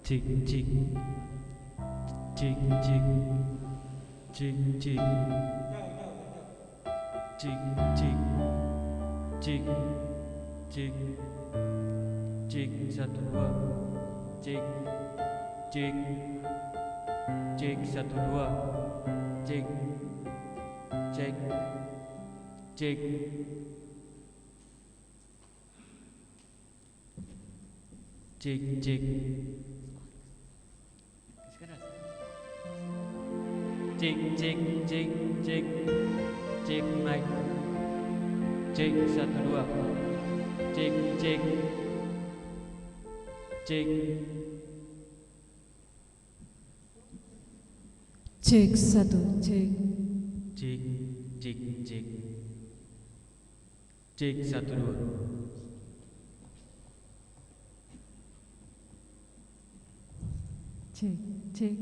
Cik cik cik cik cik cik cik cik cik cik cik 1 2 cik cik cik 1 2 cik cik cik cik cik cik cik cik cik cik mic cik 1 2 cik cik cik Cek 1 cek. cik cik cik cik 1 2 Cek cek.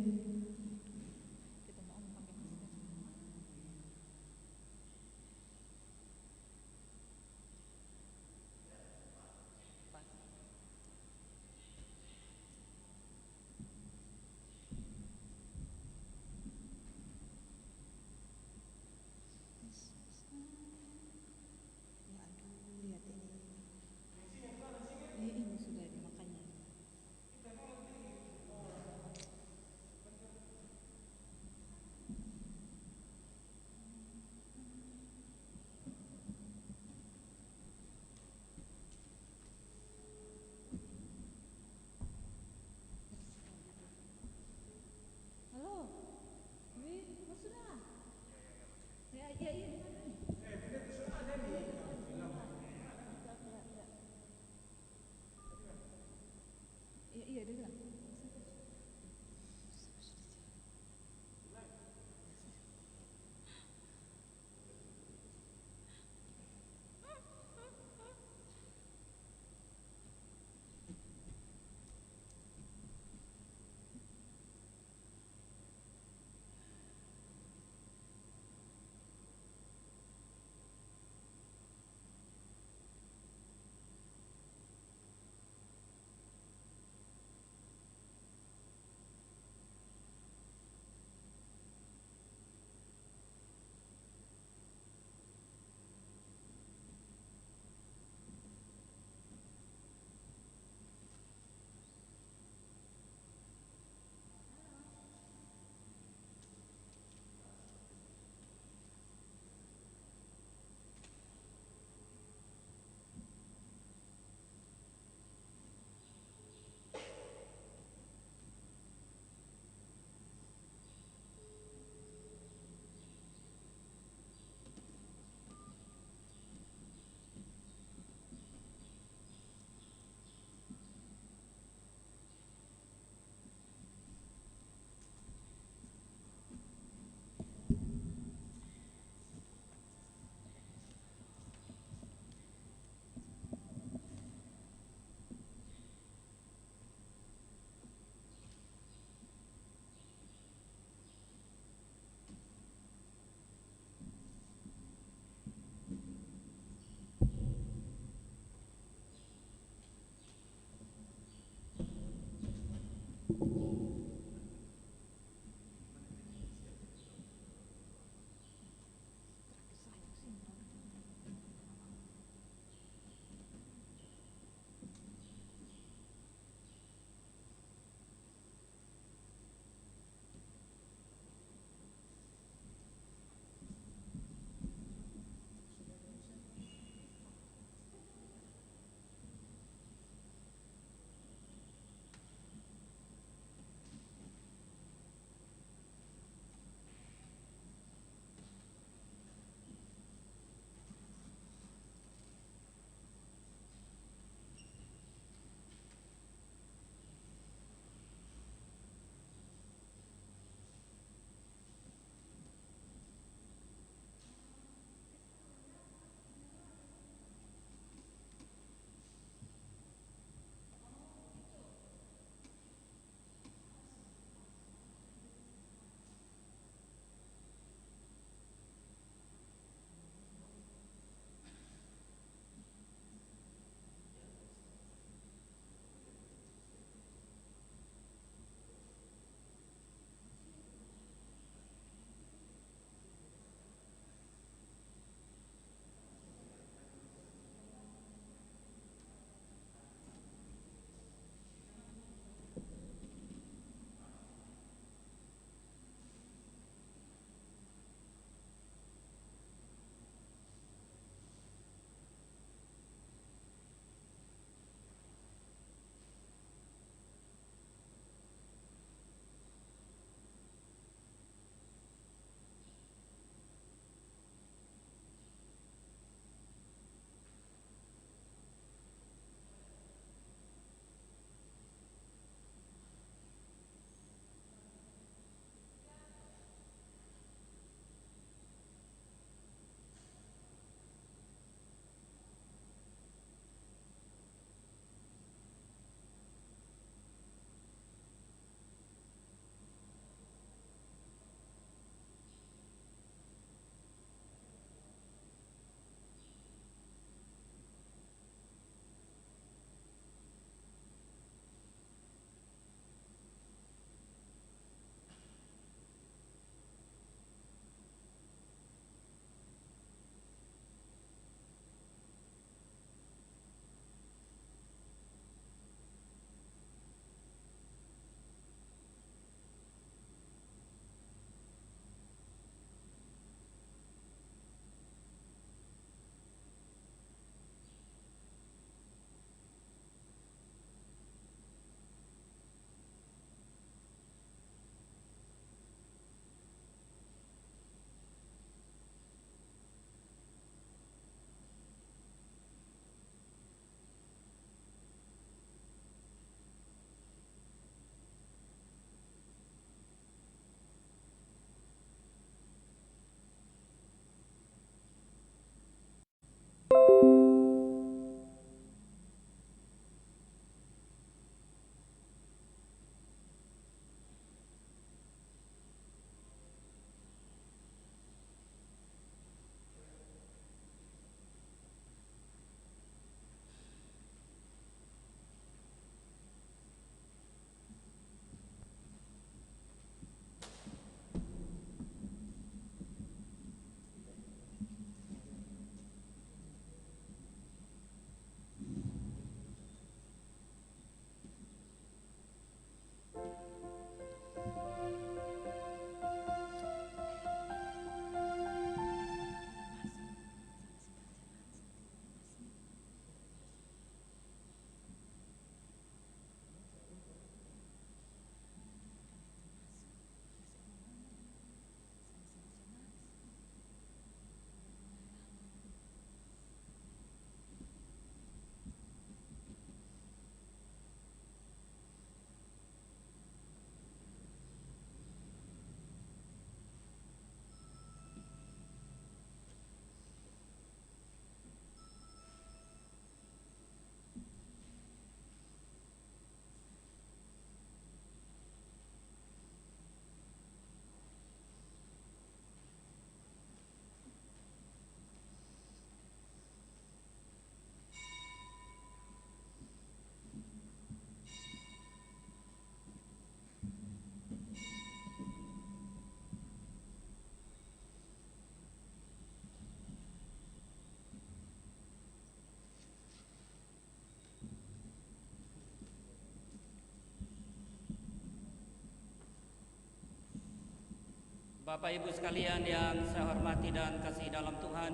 Bapak Ibu sekalian yang saya hormati dan kasih dalam Tuhan,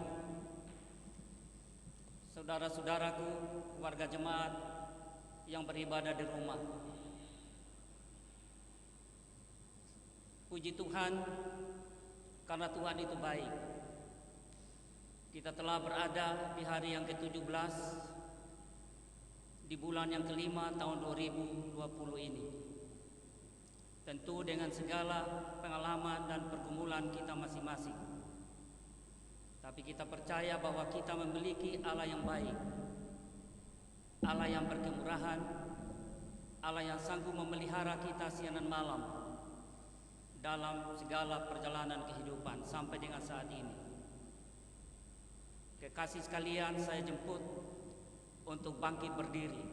saudara-saudaraku, warga jemaat yang beribadah di rumah. Puji Tuhan, karena Tuhan itu baik. Kita telah berada di hari yang ke-17 di bulan yang kelima tahun 2020 ini. Tentu dengan segala pengalaman dan pergumulan kita masing-masing. Tapi kita percaya bahwa kita memiliki Allah yang baik, Allah yang berkemurahan, Allah yang sanggup memelihara kita siang dan malam dalam segala perjalanan kehidupan sampai dengan saat ini. Kekasih sekalian, saya jemput untuk bangkit berdiri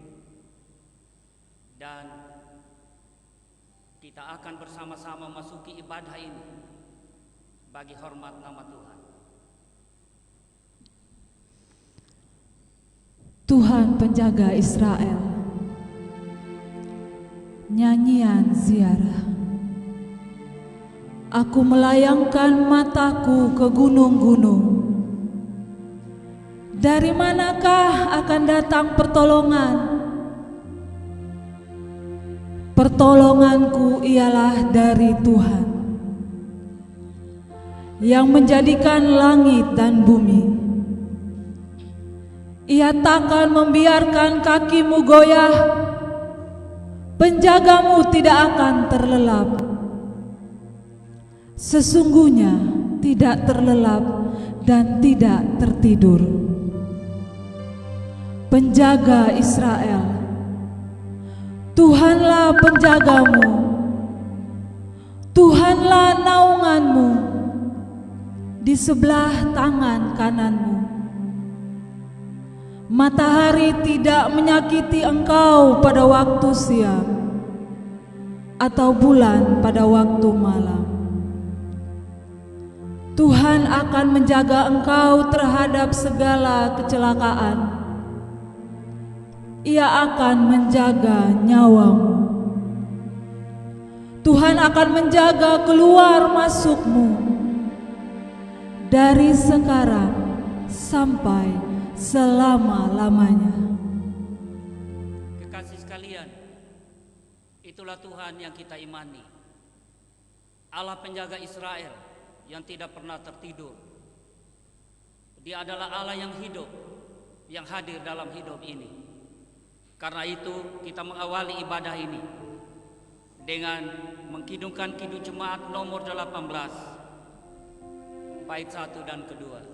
dan kita akan bersama-sama masuki ibadah ini bagi hormat nama Tuhan. Tuhan penjaga Israel. Nyanyian ziarah. Aku melayangkan mataku ke gunung-gunung. Dari manakah akan datang pertolongan? Pertolonganku ialah dari Tuhan yang menjadikan langit dan bumi. Ia takkan membiarkan kakimu goyah, penjagamu tidak akan terlelap. Sesungguhnya tidak terlelap dan tidak tertidur. Penjaga Israel, Tuhanlah penjagamu, Tuhanlah naunganmu di sebelah tangan kananmu. Matahari tidak menyakiti engkau pada waktu siang, atau bulan pada waktu malam. Tuhan akan menjaga engkau terhadap segala kecelakaan. Ia akan menjaga nyawamu. Tuhan akan menjaga keluar masukmu dari sekarang sampai selama-lamanya. Kekasih sekalian, itulah Tuhan yang kita imani. Allah penjaga Israel yang tidak pernah tertidur. Dia adalah Allah yang hidup, yang hadir dalam hidup ini. Karena itu kita mengawali ibadah ini dengan mengkidungkan kidung jemaat nomor 18 bait 1 dan kedua.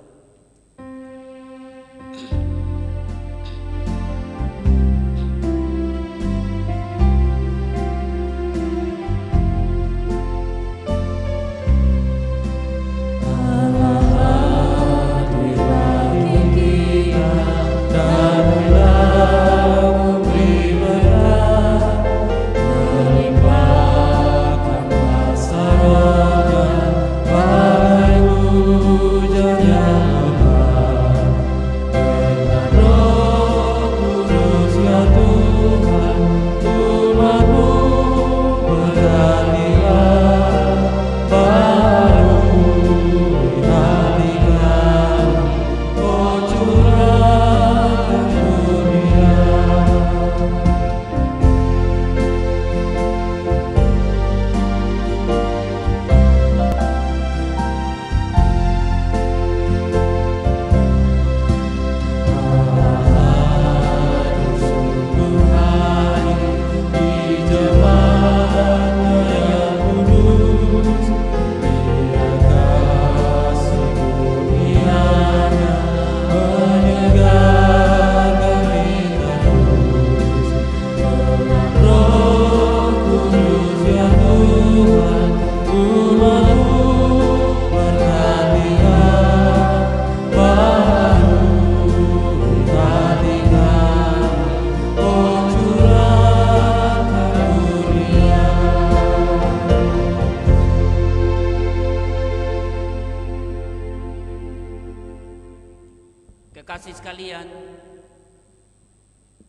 Kekasih sekalian,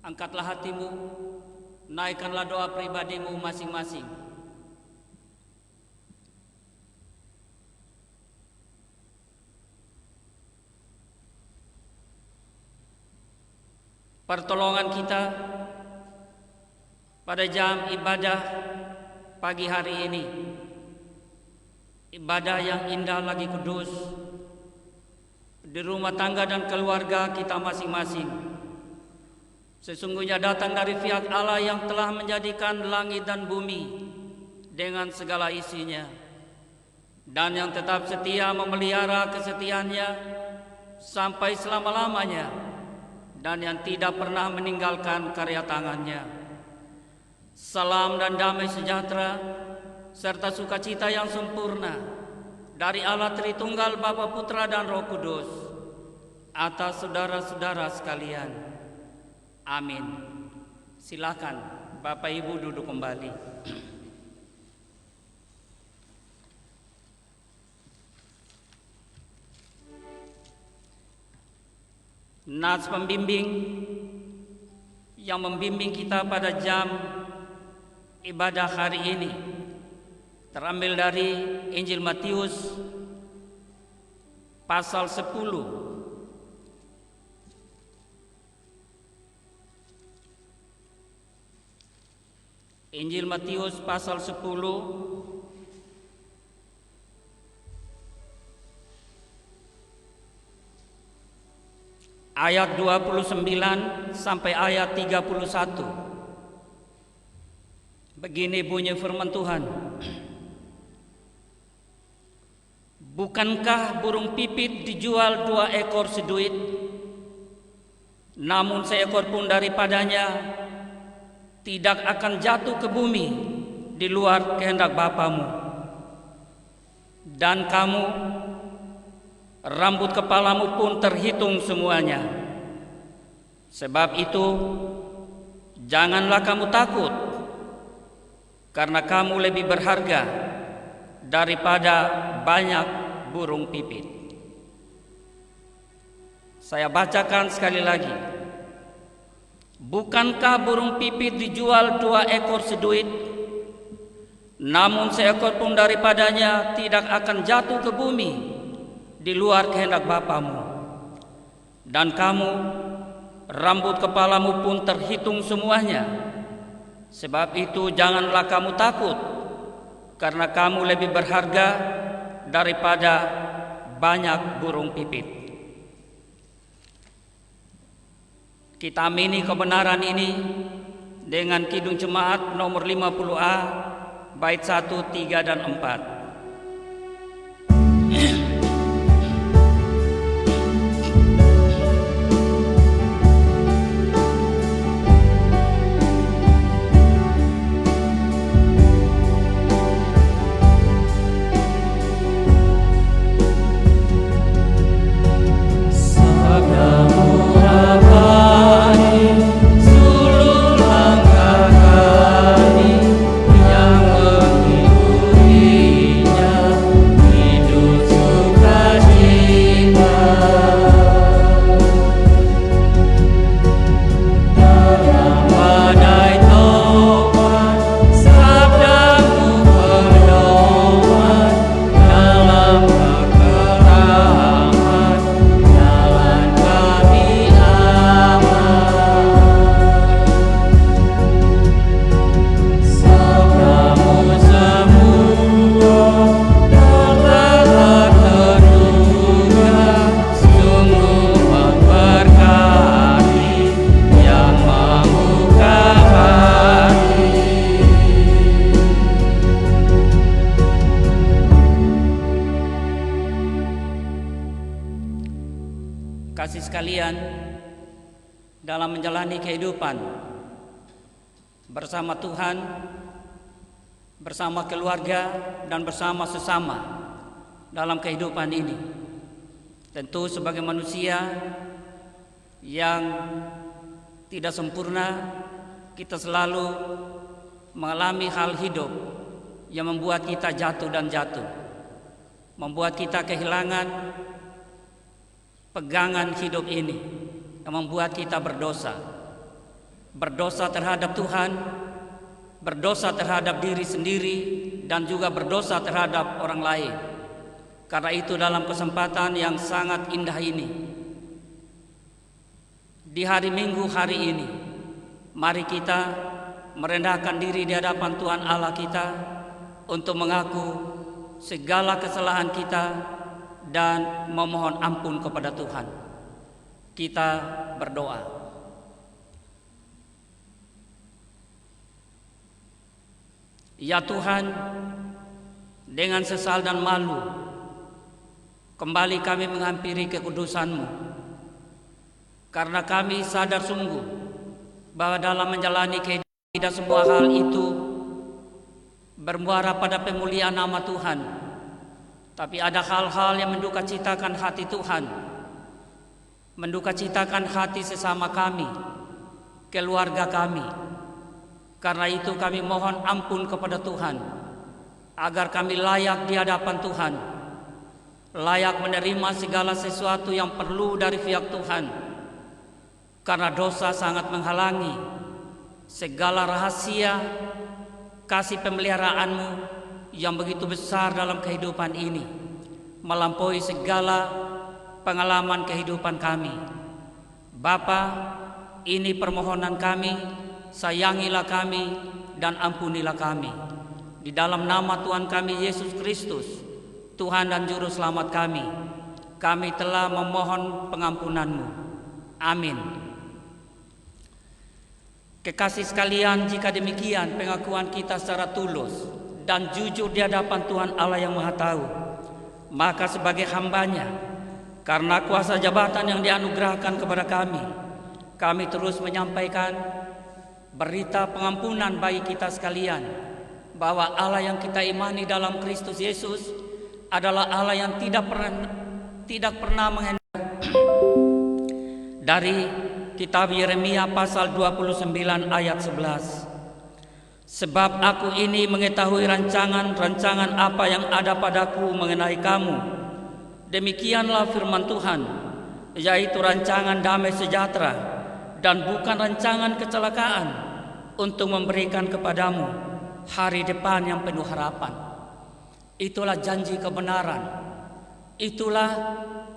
angkatlah hatimu, naikkanlah doa pribadimu masing-masing. pertolongan kita pada jam ibadah pagi hari ini. Ibadah yang indah lagi kudus di rumah tangga dan keluarga kita masing-masing. Sesungguhnya datang dari pihak Allah yang telah menjadikan langit dan bumi dengan segala isinya, dan yang tetap setia memelihara kesetiaannya sampai selama-lamanya, dan yang tidak pernah meninggalkan karya tangannya. Salam dan damai sejahtera serta sukacita yang sempurna dari Allah Tritunggal Bapa, Putra dan Roh Kudus atas saudara-saudara sekalian. Amin. Silakan Bapak Ibu duduk kembali. Nats pembimbing yang membimbing kita pada jam ibadah hari ini terambil dari Injil Matius pasal 10 Injil Matius pasal 10 ayat 29 sampai ayat 31. Begini bunyi firman Tuhan. Bukankah burung pipit dijual 2 ekor seduit, namun seekor pun daripadanya tidak akan jatuh ke bumi di luar kehendak Bapamu? Dan kamu, rambut kepalamu pun terhitung semuanya. Sebab itu, janganlah kamu takut, karena kamu lebih berharga daripada banyak burung pipit. Saya bacakan sekali lagi. Bukankah burung pipit dijual 2 ekor seduit, namun seekor pun daripadanya tidak akan jatuh ke bumi di luar kehendak Bapamu? Dan kamu, rambut kepalamu pun terhitung semuanya. Sebab itu janganlah kamu takut, karena kamu lebih berharga daripada banyak burung pipit. Kita amini kebenaran ini dengan Kidung Jemaat nomor 50A bait 1, 3 dan 4. Kasih sekalian, dalam menjalani kehidupan bersama Tuhan, bersama keluarga, dan bersama sesama dalam kehidupan ini, tentu sebagai manusia yang tidak sempurna, kita selalu mengalami hal hidup yang membuat kita jatuh dan jatuh, membuat kita kehilangan pegangan hidup ini, yang membuat kita berdosa. Berdosa terhadap Tuhan, berdosa terhadap diri sendiri, dan juga berdosa terhadap orang lain. Karena itu dalam kesempatan yang sangat indah ini, Di hari Minggu hari ini, mari kita merendahkan diri di hadapan Tuhan Allah kita untuk mengaku segala kesalahan kita dan memohon ampun kepada Tuhan. Kita berdoa. Ya Tuhan, dengan sesal dan malu, kembali kami menghampiri kekudusan-Mu. Karena kami sadar sungguh bahwa dalam menjalani kehidupan tidak semua hal itu bermuara pada pemuliaan nama Tuhan. Tapi ada hal-hal yang mendukacitakan hati Tuhan, mendukacitakan hati sesama kami, keluarga kami. Karena itu kami mohon ampun kepada Tuhan, agar kami layak di hadapan Tuhan, layak menerima segala sesuatu yang perlu dari pihak Tuhan. Karena dosa sangat menghalangi segala rahasia kasih pemeliharaan-Mu yang begitu besar dalam kehidupan ini, melampaui segala pengalaman kehidupan kami. Bapa, ini permohonan kami, sayangilah kami dan ampunilah kami. Di dalam nama Tuhan kami Yesus Kristus, Tuhan dan Juru Selamat kami telah memohon pengampunan-Mu. Amin. Kekasih sekalian, jika demikian pengakuan kita secara tulus dan jujur di hadapan Tuhan Allah yang Maha Tahu, maka sebagai hamba-Nya, karena kuasa jabatan yang dianugerahkan kepada kami terus menyampaikan berita pengampunan bagi kita sekalian, bahwa Allah yang kita imani dalam Kristus Yesus adalah Allah yang tidak pernah menghendaki. Dari Kitab Yeremia pasal 29 ayat 11. Sebab aku ini mengetahui rancangan-rancangan apa yang ada padaku mengenai kamu. Demikianlah firman Tuhan, yaitu rancangan damai sejahtera dan bukan rancangan kecelakaan, untuk memberikan kepadamu hari depan yang penuh harapan. Itulah janji kebenaran. Itulah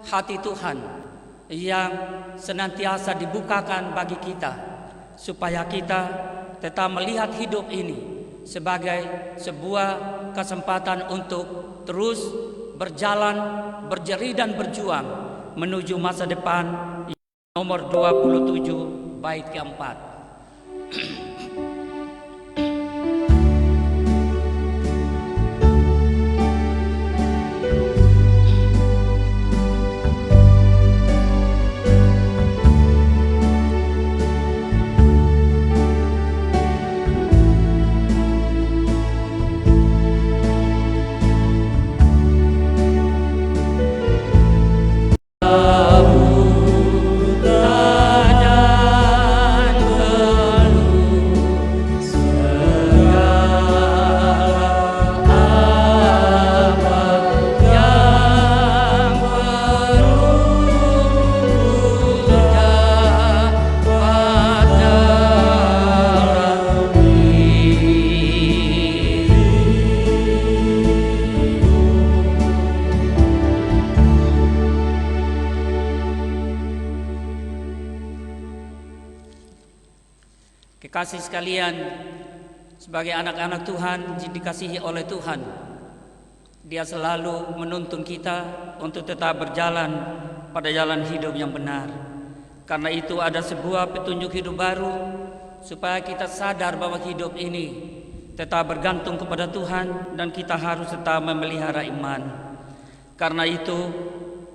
hati Tuhan yang senantiasa dibukakan bagi kita, supaya kita tetap melihat hidup ini sebagai sebuah kesempatan untuk terus berjalan, berjeri dan berjuang menuju masa depan. Nomor 27 bait keempat. Kekasih sekalian, sebagai anak-anak Tuhan dikasihi oleh Tuhan, Dia selalu menuntun kita untuk tetap berjalan pada jalan hidup yang benar. Karena itu ada sebuah petunjuk hidup baru, supaya kita sadar bahwa hidup ini tetap bergantung kepada Tuhan dan kita harus tetap memelihara iman. Karena itu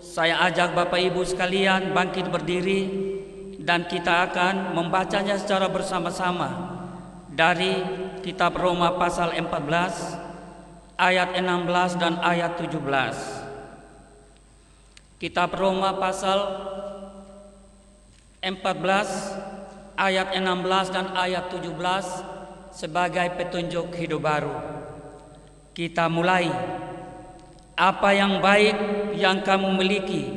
saya ajak Bapak Ibu sekalian bangkit berdiri, dan kita akan membacanya secara bersama-sama dari Kitab Roma pasal 14 ayat 16 dan ayat 17. Kitab Roma pasal 14 ayat 16 dan ayat 17 sebagai petunjuk hidup baru. Kita mulai. Apa yang baik yang kamu miliki,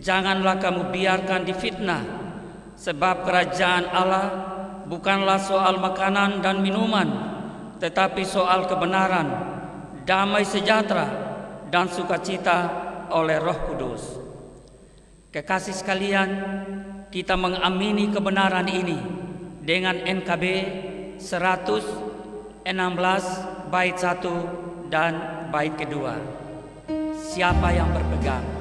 janganlah kamu biarkan difitnah. Sebab kerajaan Allah bukanlah soal makanan dan minuman, tetapi soal kebenaran, damai sejahtera, dan sukacita oleh Roh Kudus. Kekasih sekalian, kita mengamini kebenaran ini dengan NKB 116 bait 1 dan bait kedua. Siapa yang berpegang?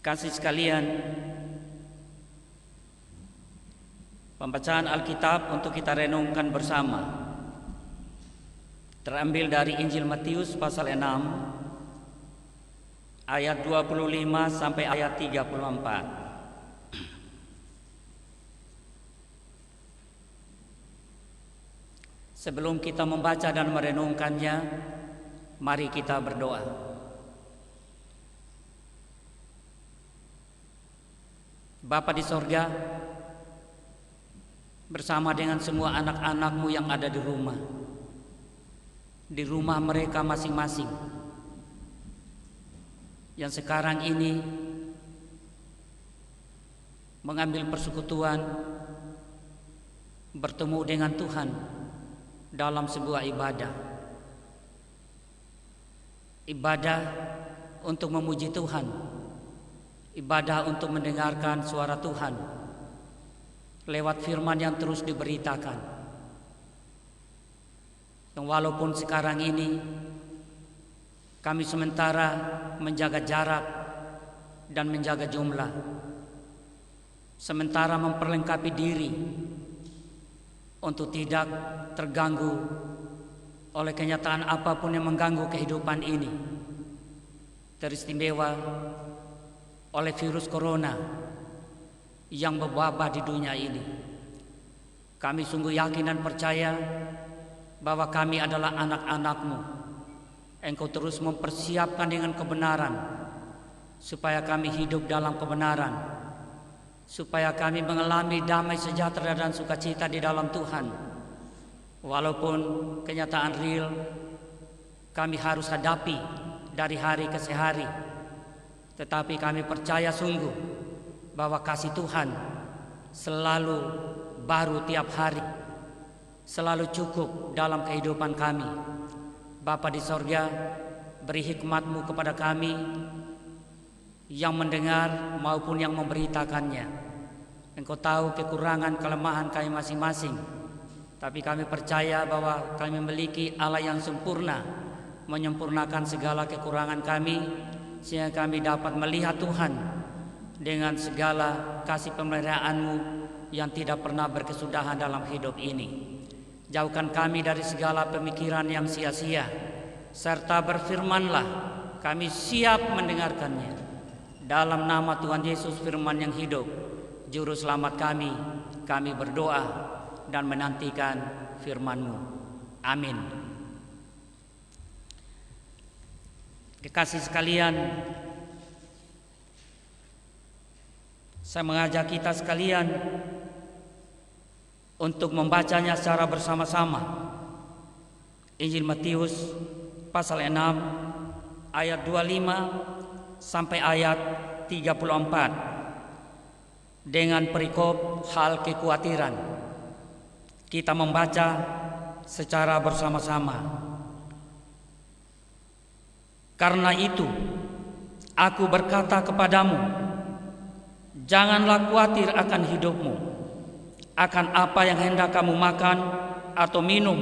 Kasih sekalian, pembacaan Alkitab untuk kita renungkan bersama terambil dari Injil Matius pasal 6 ayat 25 sampai ayat 34. Sebelum kita membaca dan merenungkannya, mari kita berdoa. Bapa di sorga, bersama dengan semua anak-anak-Mu yang ada di rumah mereka masing-masing, yang sekarang ini mengambil persekutuan, bertemu dengan Tuhan dalam sebuah ibadah untuk memuji Tuhan, ibadah untuk mendengarkan suara Tuhan lewat firman yang terus diberitakan. Yang walaupun sekarang ini kami sementara menjaga jarak dan menjaga jumlah, sementara memperlengkapi diri untuk tidak terganggu oleh kenyataan apapun yang mengganggu kehidupan ini, teristimewa oleh virus corona yang mewabah di dunia ini. Kami sungguh yakin dan percaya bahwa kami adalah anak-anak-Mu. Engkau terus mempersiapkan dengan kebenaran supaya kami hidup dalam kebenaran, supaya kami mengalami damai sejahtera dan sukacita di dalam Tuhan. Walaupun kenyataan real kami harus hadapi dari hari ke hari, tetapi kami percaya sungguh bahwa kasih Tuhan selalu baru tiap hari, selalu cukup dalam kehidupan kami. Bapa di sorga, beri hikmat-Mu kepada kami yang mendengar maupun yang memberitakannya. Engkau tahu kekurangan kelemahan kami masing-masing, tapi kami percaya bahwa kami memiliki Allah yang sempurna, menyempurnakan segala kekurangan kami, sehingga kami dapat melihat Tuhan dengan segala kasih pemeliharaan-Mu yang tidak pernah berkesudahan dalam hidup ini. Jauhkan kami dari segala pemikiran yang sia-sia, serta berfirman-Lah, kami siap mendengarkannya. Dalam nama Tuhan Yesus firman yang hidup, Juru Selamat kami berdoa dan menantikan firman-Mu. Amin. Kekasih sekalian, saya mengajak kita sekalian untuk membacanya secara bersama-sama. Injil Matius pasal 6 ayat 25 sampai ayat 34 dengan perikop hal kekhawatiran. Kita membaca secara bersama-sama. Karena itu, aku berkata kepadamu, janganlah khawatir akan hidupmu, akan apa yang hendak kamu makan atau minum,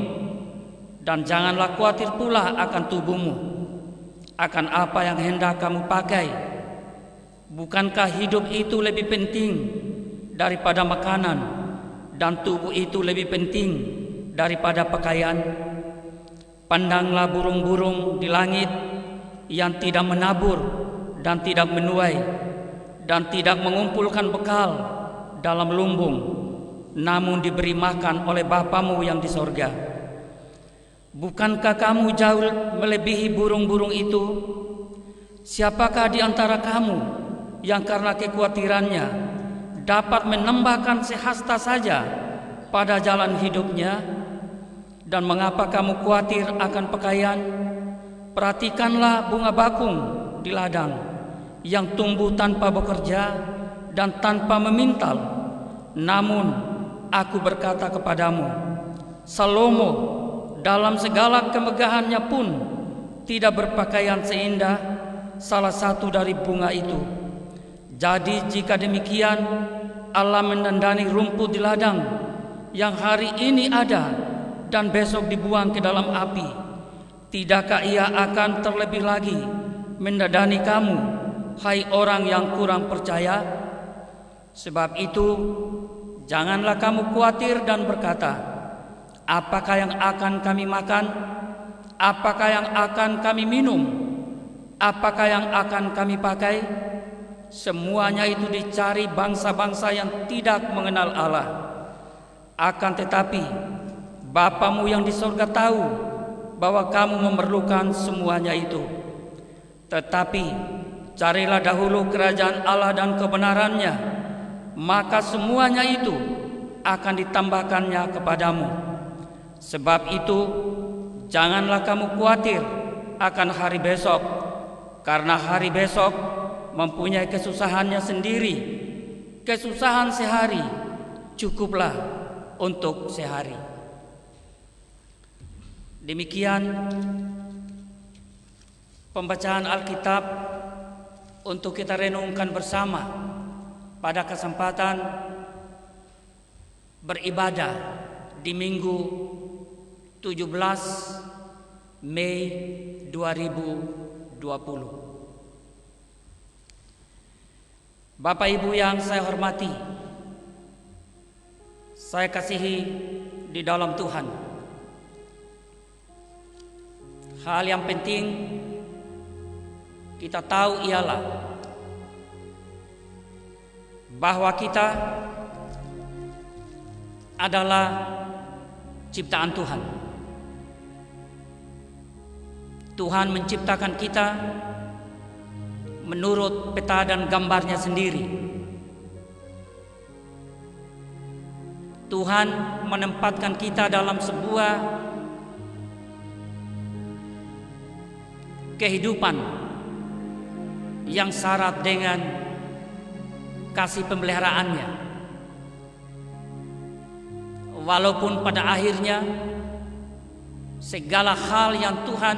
dan janganlah khawatir pula akan tubuhmu, akan apa yang hendak kamu pakai. Bukankah hidup itu lebih penting daripada makanan, dan tubuh itu lebih penting daripada pakaian? Pandanglah burung-burung di langit yang tidak menabur dan tidak menuai dan tidak mengumpulkan bekal dalam lumbung, namun diberi makan oleh Bapamu yang di sorga. Bukankah kamu jauh melebihi burung-burung itu? Siapakah di antara kamu yang karena kekhawatirannya dapat menambahkan sehasta saja pada jalan hidupnya? Dan mengapa kamu khawatir akan pakaian? Perhatikanlah bunga bakung di ladang yang tumbuh tanpa bekerja dan tanpa memintal. Namun aku berkata kepadamu, Salomo dalam segala kemegahannya pun tidak berpakaian seindah salah satu dari bunga itu. Jadi jika demikian, Allah mendandani rumput di ladang yang hari ini ada dan besok dibuang ke dalam api. Tidakkah Ia akan terlebih lagi mendandani kamu, hai orang yang kurang percaya? Sebab itu, janganlah kamu khawatir dan berkata, apakah yang akan kami makan? Apakah yang akan kami minum? Apakah yang akan kami pakai? Semuanya itu dicari bangsa-bangsa yang tidak mengenal Allah. Akan tetapi, Bapamu yang di sorga tahu bahwa kamu memerlukan semuanya itu. Tetapi carilah dahulu kerajaan Allah dan kebenarannya, maka semuanya itu akan ditambahkannya kepadamu. Sebab itu janganlah kamu khawatir akan hari besok, karena hari besok mempunyai kesusahannya sendiri. Kesusahan sehari cukuplah untuk sehari. Demikian pembacaan Alkitab untuk kita renungkan bersama pada kesempatan beribadah di Minggu 17 Mei 2020. Bapak Ibu yang saya hormati, saya kasihi di dalam Tuhan. Hal yang penting kita tahu ialah bahwa kita adalah ciptaan Tuhan. Tuhan menciptakan kita menurut peta dan gambarnya sendiri. Tuhan menempatkan kita dalam sebuah kehidupan yang syarat dengan kasih pemeliharaannya. Walaupun pada akhirnya segala hal yang Tuhan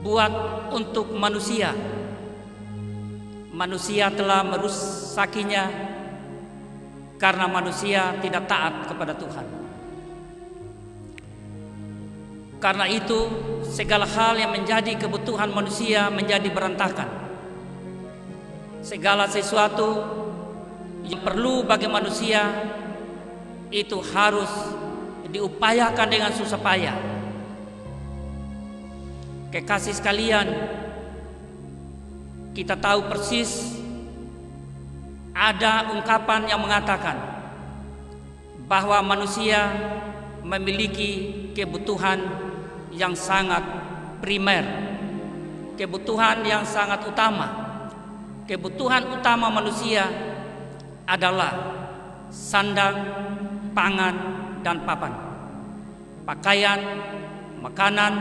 buat untuk manusia telah merusakinya karena manusia tidak taat kepada Tuhan. Karena itu, segala hal yang menjadi kebutuhan manusia menjadi berantakan. Segala sesuatu yang perlu bagi manusia itu harus diupayakan dengan susah payah. Kekasih sekalian, kita tahu persis ada ungkapan yang mengatakan bahwa manusia memiliki kebutuhan yang sangat primer, kebutuhan yang sangat utama. Kebutuhan utama manusia adalah sandang, pangan, dan papan, pakaian, makanan,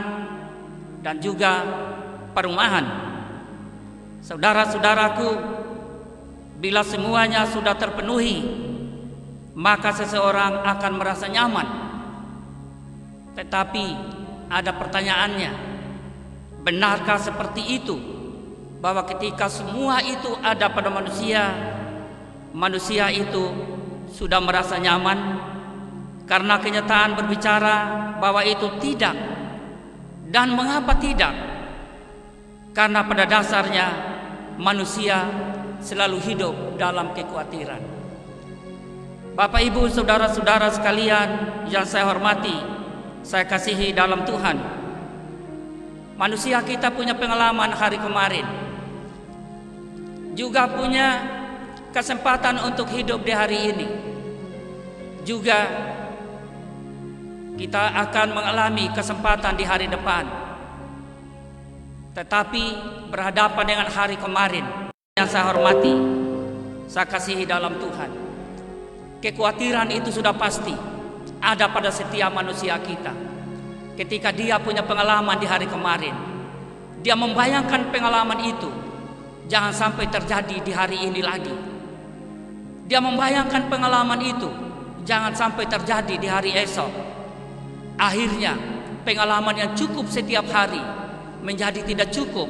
dan juga perumahan. Saudara-saudaraku, bila semuanya sudah terpenuhi, maka seseorang akan merasa nyaman. Tetapi ada pertanyaannya, benarkah seperti itu? Bahwa ketika semua itu ada pada manusia, manusia itu sudah merasa nyaman? Karena kenyataan berbicara bahwa itu tidak. Dan mengapa tidak? Karena pada dasarnya manusia selalu hidup dalam kekhawatiran. Bapak, Ibu, saudara-saudara sekalian yang saya hormati, saya kasihi dalam Tuhan, manusia kita punya pengalaman hari kemarin, juga punya kesempatan untuk hidup di hari ini. Juga kita akan mengalami kesempatan di hari depan. Tetapi berhadapan dengan hari kemarin yang saya hormati, saya kasihi dalam Tuhan, kekhawatiran itu sudah pasti ada pada setiap manusia kita. Ketika dia punya pengalaman di hari kemarin, dia membayangkan pengalaman itu jangan sampai terjadi di hari ini lagi. Dia membayangkan pengalaman itu jangan sampai terjadi di hari esok. Akhirnya pengalaman yang cukup setiap hari menjadi tidak cukup.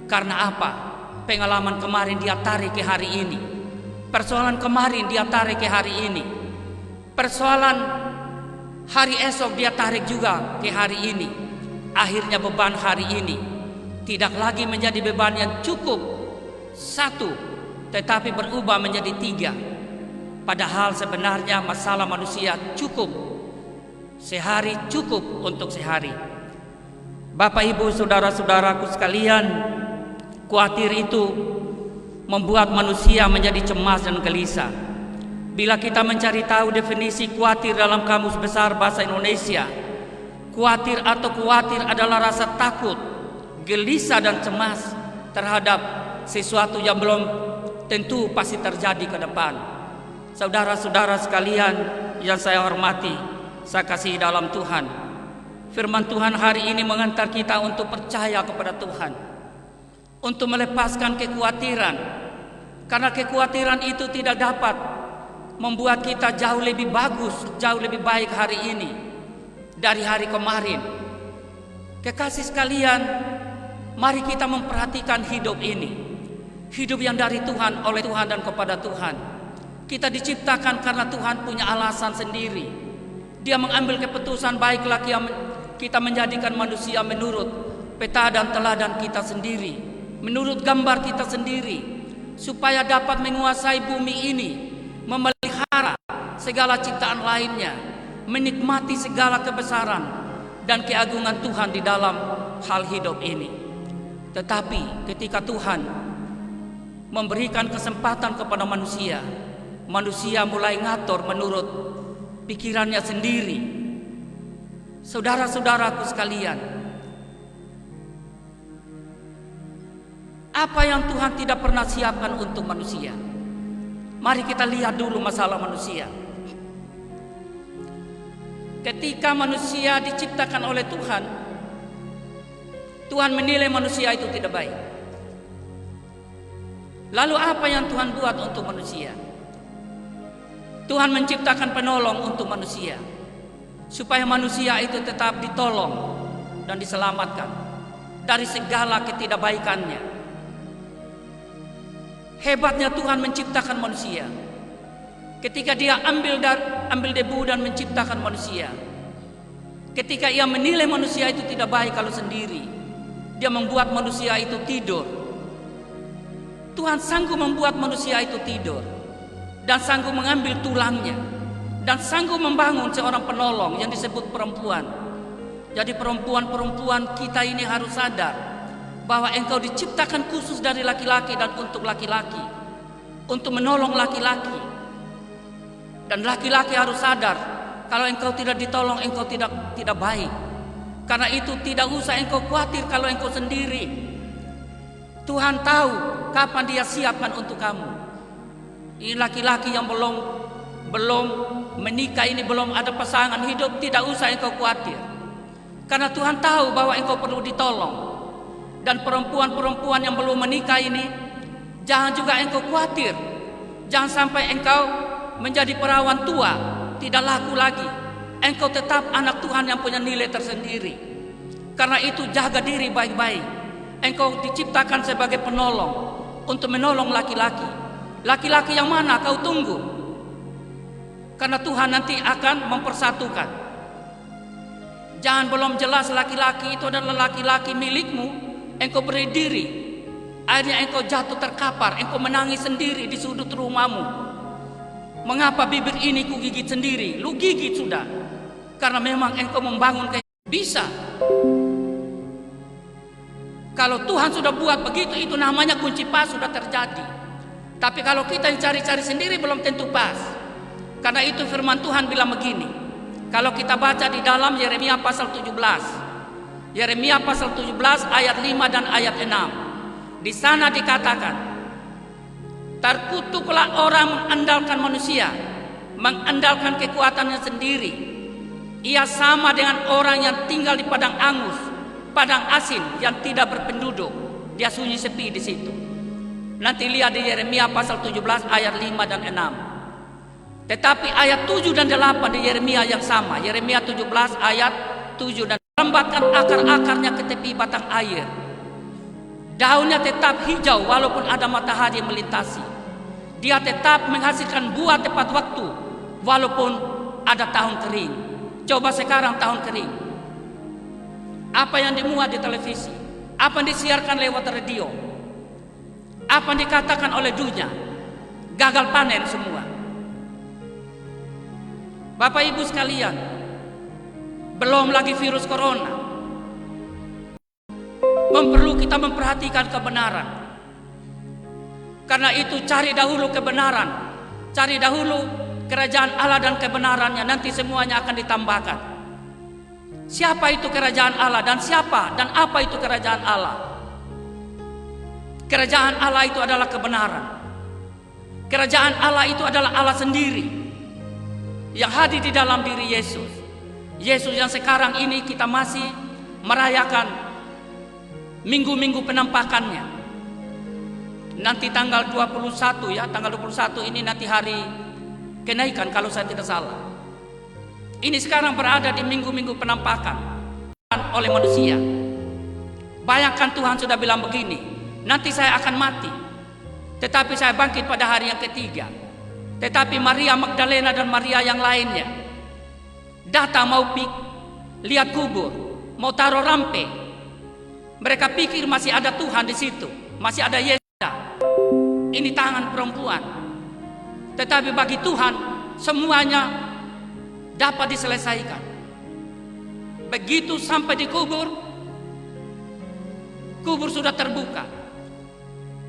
Karena apa? Pengalaman kemarin dia tarik ke hari ini. Persoalan kemarin dia tarik ke hari ini. Persoalan hari esok dia tarik juga ke hari ini. Akhirnya beban hari ini tidak lagi menjadi beban yang cukup satu, tetapi berubah menjadi tiga. Padahal sebenarnya masalah manusia cukup. Sehari cukup untuk sehari. Bapak, Ibu, saudara-saudaraku sekalian, khawatir itu membuat manusia menjadi cemas dan gelisah. Bila kita mencari tahu definisi khawatir dalam Kamus Besar Bahasa Indonesia, khawatir adalah rasa takut, gelisah dan cemas terhadap sesuatu yang belum tentu pasti terjadi ke depan. Saudara-saudara sekalian yang saya hormati, saya kasihi dalam Tuhan, firman Tuhan hari ini mengantar kita untuk percaya kepada Tuhan, untuk melepaskan kekhawatiran. Karena kekhawatiran itu tidak dapat membuat kita jauh lebih bagus, jauh lebih baik hari ini dari hari kemarin. Kekasih sekalian, mari kita memperhatikan hidup ini, hidup yang dari Tuhan, oleh Tuhan, dan kepada Tuhan. Kita diciptakan karena Tuhan punya alasan sendiri. Dia mengambil keputusan, baiklah kita menjadikan manusia menurut peta dan teladan kita sendiri, menurut gambar kita sendiri, supaya dapat menguasai bumi ini, memelihara segala ciptaan lainnya, menikmati segala kebesaran dan keagungan Tuhan di dalam hal hidup ini. Tetapi ketika Tuhan memberikan kesempatan kepada manusia, manusia mulai ngatur menurut pikirannya sendiri. Saudara-saudaraku sekalian, apa yang Tuhan tidak pernah siapkan untuk manusia? Mari kita lihat dulu masalah manusia. Ketika manusia diciptakan oleh Tuhan, Tuhan menilai manusia itu tidak baik. Lalu apa yang Tuhan buat untuk manusia? Tuhan menciptakan penolong untuk manusia, supaya manusia itu tetap ditolong dan diselamatkan dari segala ketidakbaikannya. Hebatnya Tuhan menciptakan manusia. Ketika Dia ambil debu dan menciptakan manusia, Ketika ia menilai manusia itu tidak baik kalau sendiri, dia membuat manusia itu tidur. Tuhan sanggup membuat manusia itu tidur dan sanggup mengambil tulangnya dan sanggup membangun seorang penolong yang disebut perempuan. Jadi perempuan-perempuan kita ini harus sadar bahwa engkau diciptakan khusus dari laki-laki dan untuk laki-laki, untuk menolong laki-laki. Dan laki-laki harus sadar kalau engkau tidak ditolong, engkau tidak baik. Karena itu tidak usah engkau khawatir kalau engkau sendiri. Tuhan tahu kapan Dia siapkan untuk kamu. Ini laki-laki yang belum menikah, ini belum ada pasangan hidup, tidak usah engkau khawatir. Karena Tuhan tahu bahwa engkau perlu ditolong. Dan perempuan-perempuan yang belum menikah ini, jangan juga engkau khawatir. Jangan sampai engkau menjadi perawan tua, tidak laku lagi. Engkau tetap anak Tuhan yang punya nilai tersendiri. Karena itu jaga diri baik-baik. Engkau diciptakan sebagai penolong untuk menolong laki-laki. Laki-laki yang mana kau tunggu? Karena Tuhan nanti akan mempersatukan. Jangan belum jelas laki-laki itu adalah laki-laki milikmu, engkau beri diri. Akhirnya engkau jatuh terkapar, engkau menangis sendiri di sudut rumahmu. Mengapa bibir ini ku gigit sendiri? Lu gigit sudah. Karena memang engkau membangun bisa. Kalau Tuhan sudah buat begitu, itu namanya kunci pas sudah terjadi. Tapi kalau kita yang cari-cari sendiri belum tentu pas. Karena itu firman Tuhan bilang begini. Kalau kita baca di dalam Yeremia pasal 17. Yeremia pasal 17 ayat 5 dan ayat 6. Di sana dikatakan, terkutuklah orang mengandalkan manusia, mengandalkan kekuatannya sendiri. Ia sama dengan orang yang tinggal di padang angus, padang asin yang tidak berpenduduk. Dia sunyi sepi di situ. Nanti lihat di Yeremia pasal 17 ayat 5 dan 6. Tetapi ayat 7 dan 8 di Yeremia yang sama. Yeremia 17 ayat 7 dan lembatkan akar-akarnya ke tepi batang air. Daunnya tetap hijau walaupun ada matahari yang melintasi. Dia tetap menghasilkan buah tepat waktu walaupun ada tahun kering. Coba sekarang tahun kering. Apa yang dimuat di televisi? Apa yang disiarkan lewat radio? Apa yang dikatakan oleh dunia? Gagal panen semua. Bapak Ibu sekalian, belum lagi virus corona. Perlu kita memperhatikan kebenaran. Karena itu cari dahulu kebenaran. Cari dahulu kerajaan Allah dan kebenarannya. Nanti semuanya akan ditambahkan. Siapa itu kerajaan Allah dan siapa dan apa itu kerajaan Allah? Kerajaan Allah itu adalah kebenaran. Kerajaan Allah itu adalah Allah sendiri yang hadir di dalam diri Yesus. Yesus yang sekarang ini kita masih merayakan minggu-minggu penampakannya. Nanti tanggal 21 ya, tanggal 21 ini nanti hari kenaikan kalau saya tidak salah. Ini sekarang berada di minggu-minggu penampakan oleh manusia. Bayangkan Tuhan sudah bilang begini, nanti saya akan mati, tetapi saya bangkit pada hari yang ketiga. Tetapi Maria Magdalena dan Maria yang lainnya datang mau lihat kubur, mau taruh rampe. Mereka pikir masih ada Tuhan di situ, masih ada Yesus. Ini tangan perempuan. Tetapi bagi Tuhan semuanya dapat diselesaikan. Begitu sampai di kubur, kubur sudah terbuka,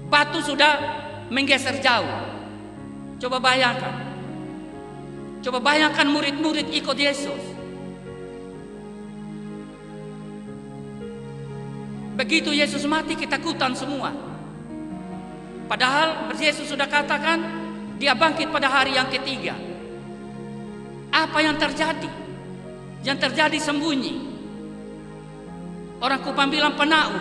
batu sudah menggeser jauh. Coba bayangkan murid-murid ikut Yesus. Begitu Yesus mati ketakutan semua. Padahal Yesus sudah katakan dia bangkit pada hari yang ketiga. Apa yang terjadi? Yang terjadi sembunyi. Orang Kupang bilang penau.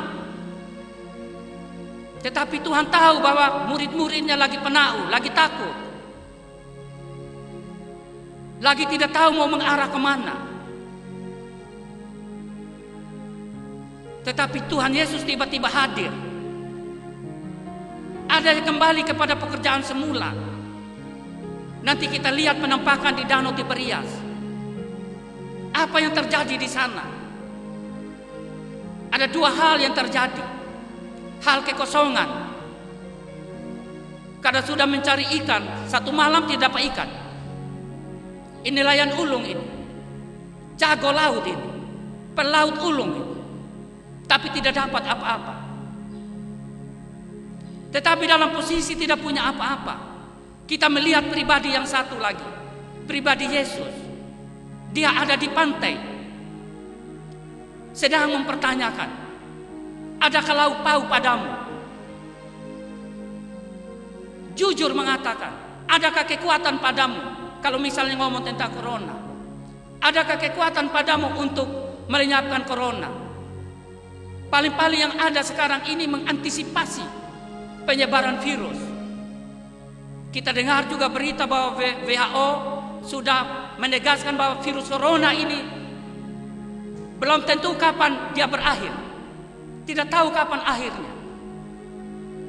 Tetapi Tuhan tahu bahwa murid-muridnya lagi penau, lagi takut. Lagi tidak tahu mau mengarah kemana. Tetapi Tuhan Yesus tiba-tiba hadir. Ada yang kembali kepada pekerjaan semula. Nanti kita lihat penampakan di Danau Tiberias. Apa yang terjadi di sana? Ada dua hal yang terjadi. Hal kekosongan. Karena sudah mencari ikan, satu malam tidak dapat ikan. Ini nelayan ulung ini. Jago laut ini. Pelaut ulung ini. Tapi tidak dapat apa-apa. Tetapi dalam posisi tidak punya apa-apa, kita melihat pribadi yang satu lagi. Pribadi Yesus. Dia ada di pantai, sedang mempertanyakan, adakah lauk pauk padamu? Jujur mengatakan, adakah kekuatan padamu? Kalau misalnya ngomong tentang corona, adakah kekuatan padamu untuk melenyapkan corona? Paling-paling yang ada sekarang ini mengantisipasi penyebaran virus. Kita dengar juga berita bahwa WHO sudah menegaskan bahwa virus corona ini belum tentu kapan dia berakhir. Tidak tahu kapan akhirnya.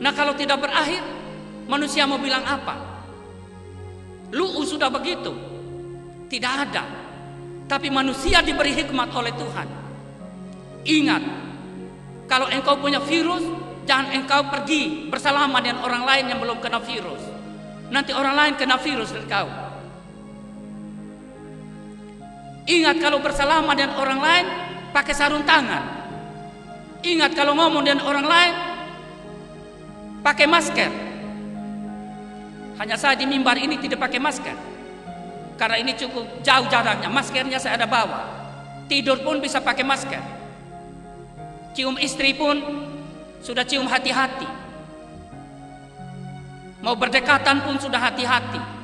Nah, kalau tidak berakhir, manusia mau bilang apa? Lu'u sudah begitu. Tidak ada. Tapi manusia diberi hikmat oleh Tuhan. Ingat, kalau engkau punya virus, jangan engkau pergi bersalaman dengan orang lain yang belum kena virus. Nanti orang lain kena virus dari kau. Ingat, kalau bersalaman dengan orang lain, pakai sarung tangan. Ingat, kalau ngomong dengan orang lain, pakai masker. Hanya saya di mimbar ini tidak pakai masker, karena ini cukup jauh jaraknya. Maskernya saya ada bawa. Tidur pun bisa pakai masker. Cium istri pun sudah cium hati-hati. Mau berdekatan pun sudah hati-hati.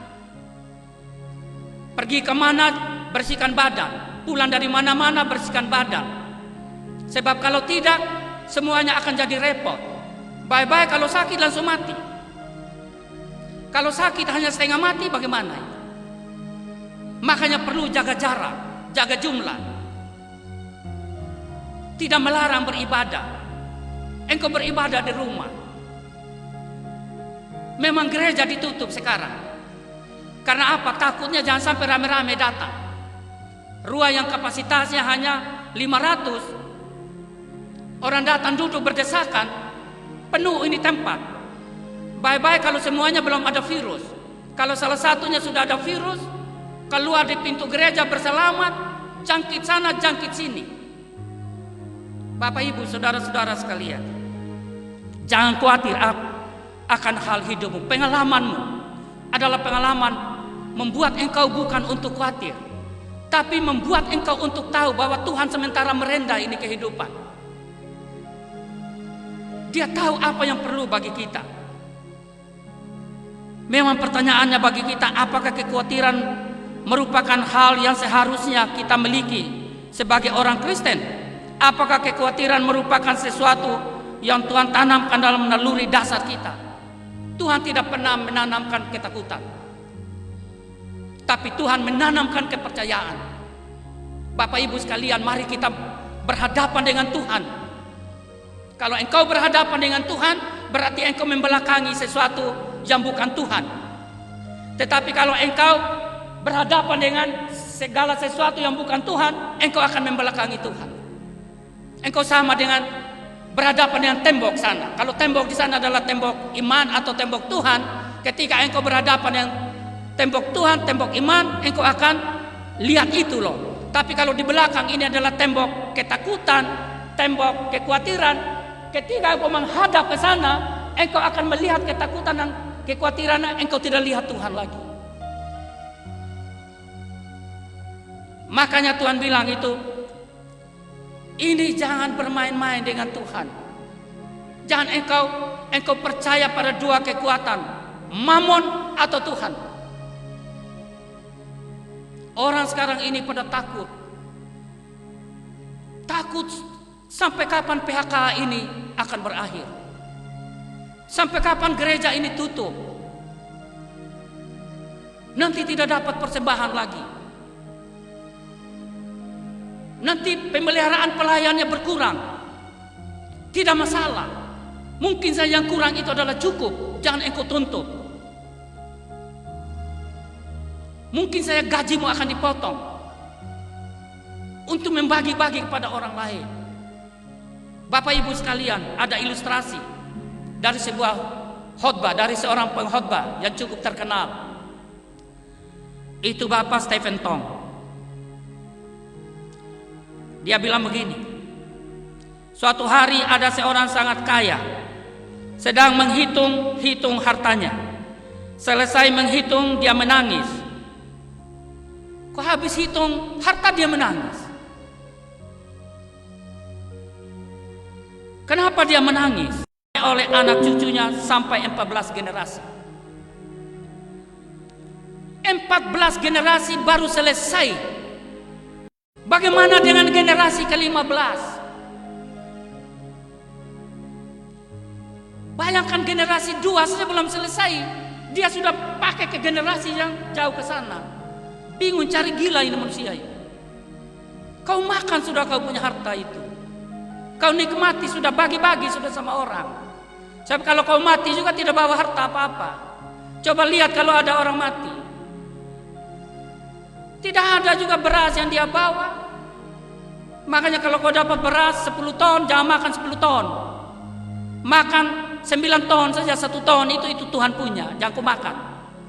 Pergi kemana, bersihkan badan. Pulang dari mana-mana, bersihkan badan. Sebab kalau tidak, semuanya akan jadi repot. Bye-bye, kalau sakit langsung mati. Kalau sakit hanya setengah mati, bagaimana? Makanya perlu jaga jarak, jaga jumlah. Tidak melarang beribadah. Engkau beribadah di rumah. Memang gereja ditutup sekarang. Karena apa? Takutnya jangan sampai rame-rame datang. Ruang yang kapasitasnya hanya 500. Orang datang duduk berdesakan, penuh ini tempat. Bye-bye kalau semuanya belum ada virus. Kalau salah satunya sudah ada virus, keluar di pintu gereja berselamat, jangkit sana, jangkit sini. Bapak Ibu, saudara-saudara sekalian, jangan khawatir akan hal hidupmu. Pengalamanmu adalah pengalaman membuat engkau bukan untuk khawatir, tapi membuat engkau untuk tahu bahwa Tuhan sementara merendah ini kehidupan. Dia tahu apa yang perlu bagi kita. Memang pertanyaannya bagi kita, apakah kekhawatiran merupakan hal yang seharusnya kita miliki sebagai orang Kristen? Apakah kekhawatiran merupakan sesuatu yang Tuhan tanamkan dalam naluri dasar kita? Tuhan tidak pernah menanamkan ketakutan, tapi Tuhan menanamkan kepercayaan. Bapak Ibu sekalian, mari kita berhadapan dengan Tuhan. Kalau engkau berhadapan dengan Tuhan, berarti engkau membelakangi sesuatu yang bukan Tuhan. Tetapi kalau engkau berhadapan dengan segala sesuatu yang bukan Tuhan, engkau akan membelakangi Tuhan. Engkau sama dengan berhadapan dengan tembok sana. Kalau tembok di sana adalah tembok iman atau tembok Tuhan, ketika engkau berhadapan dengan tembok Tuhan, tembok iman, engkau akan lihat itu loh. Tapi kalau di belakang ini adalah tembok ketakutan, tembok kekhawatiran, ketika engkau menghadap ke sana, engkau akan melihat ketakutan dan kekhawatiran, engkau tidak lihat Tuhan lagi. Makanya Tuhan bilang itu, ini jangan bermain-main dengan Tuhan. Jangan engkau percaya pada dua kekuatan, Mamon atau Tuhan. Orang sekarang ini pada takut. Takut sampai kapan PHK ini akan berakhir? Sampai kapan gereja ini tutup? Nanti tidak dapat persembahan lagi. Nanti pemeliharaan pelayannya berkurang. Tidak masalah. Mungkin saja yang kurang itu adalah cukup. Jangan engkau tuntut. Mungkin saja gajimu akan dipotong. untuk membagi-bagi kepada orang lain. Bapak Ibu sekalian, ada ilustrasi dari sebuah khotbah dari seorang pengkhotbah yang cukup terkenal. Itu Bapak Stephen Tong. Dia bilang begini, suatu hari ada seorang sangat kaya sedang menghitung hartanya. Selesai menghitung dia menangis. Kok habis hitung harta dia menangis? Kenapa dia menangis? Oleh anak cucunya sampai 14 generasi. 14 generasi baru selesai. Bagaimana dengan generasi ke-15? Bayangkan generasi 2 saja belum selesai, dia sudah pakai ke generasi yang jauh ke sana. Bingung, cari gila ini manusia ini. Kau makan sudah kau punya harta itu. Kau nikmati sudah, bagi-bagi sudah sama orang. Sebab kalau kau mati juga tidak bawa harta apa-apa. Coba lihat kalau ada orang mati. Tidak ada juga beras yang dia bawa. Makanya kalau kau dapat beras 10 ton, jangan makan 10 ton. Makan 9 ton saja, 1 ton itu Tuhan punya, jangan kau makan.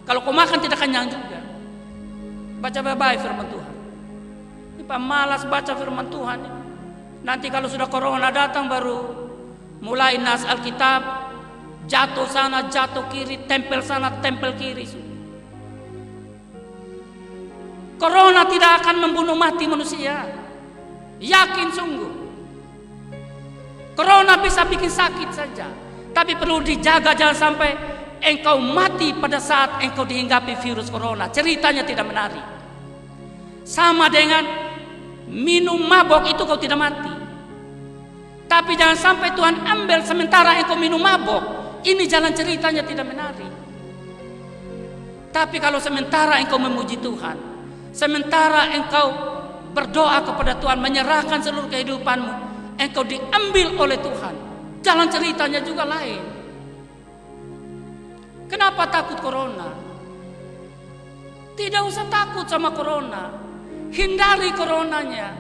Kalau kau makan tidak kenyang juga. Baca baik-baik firman Tuhan. Ini pemalas baca firman Tuhan. Nanti kalau sudah corona datang baru mulai nas Alkitab, jatuh sana, jatuh kiri, tempel sana, tempel kiri. Corona tidak akan membunuh mati manusia. Yakin sungguh. Corona bisa bikin sakit saja, tapi perlu dijaga jangan sampai engkau mati pada saat engkau dihinggapi virus corona. Ceritanya tidak menarik. Sama dengan minum mabok itu kau tidak mati. Tapi jangan sampai Tuhan ambil sementara engkau minum mabok. Ini jalan ceritanya tidak menarik. Tapi kalau sementara engkau memuji Tuhan, sementara engkau berdoa kepada Tuhan, menyerahkan seluruh kehidupanmu, engkau diambil oleh Tuhan. Jalan ceritanya juga lain. Kenapa takut corona? Tidak usah takut sama corona. Hindari coronanya.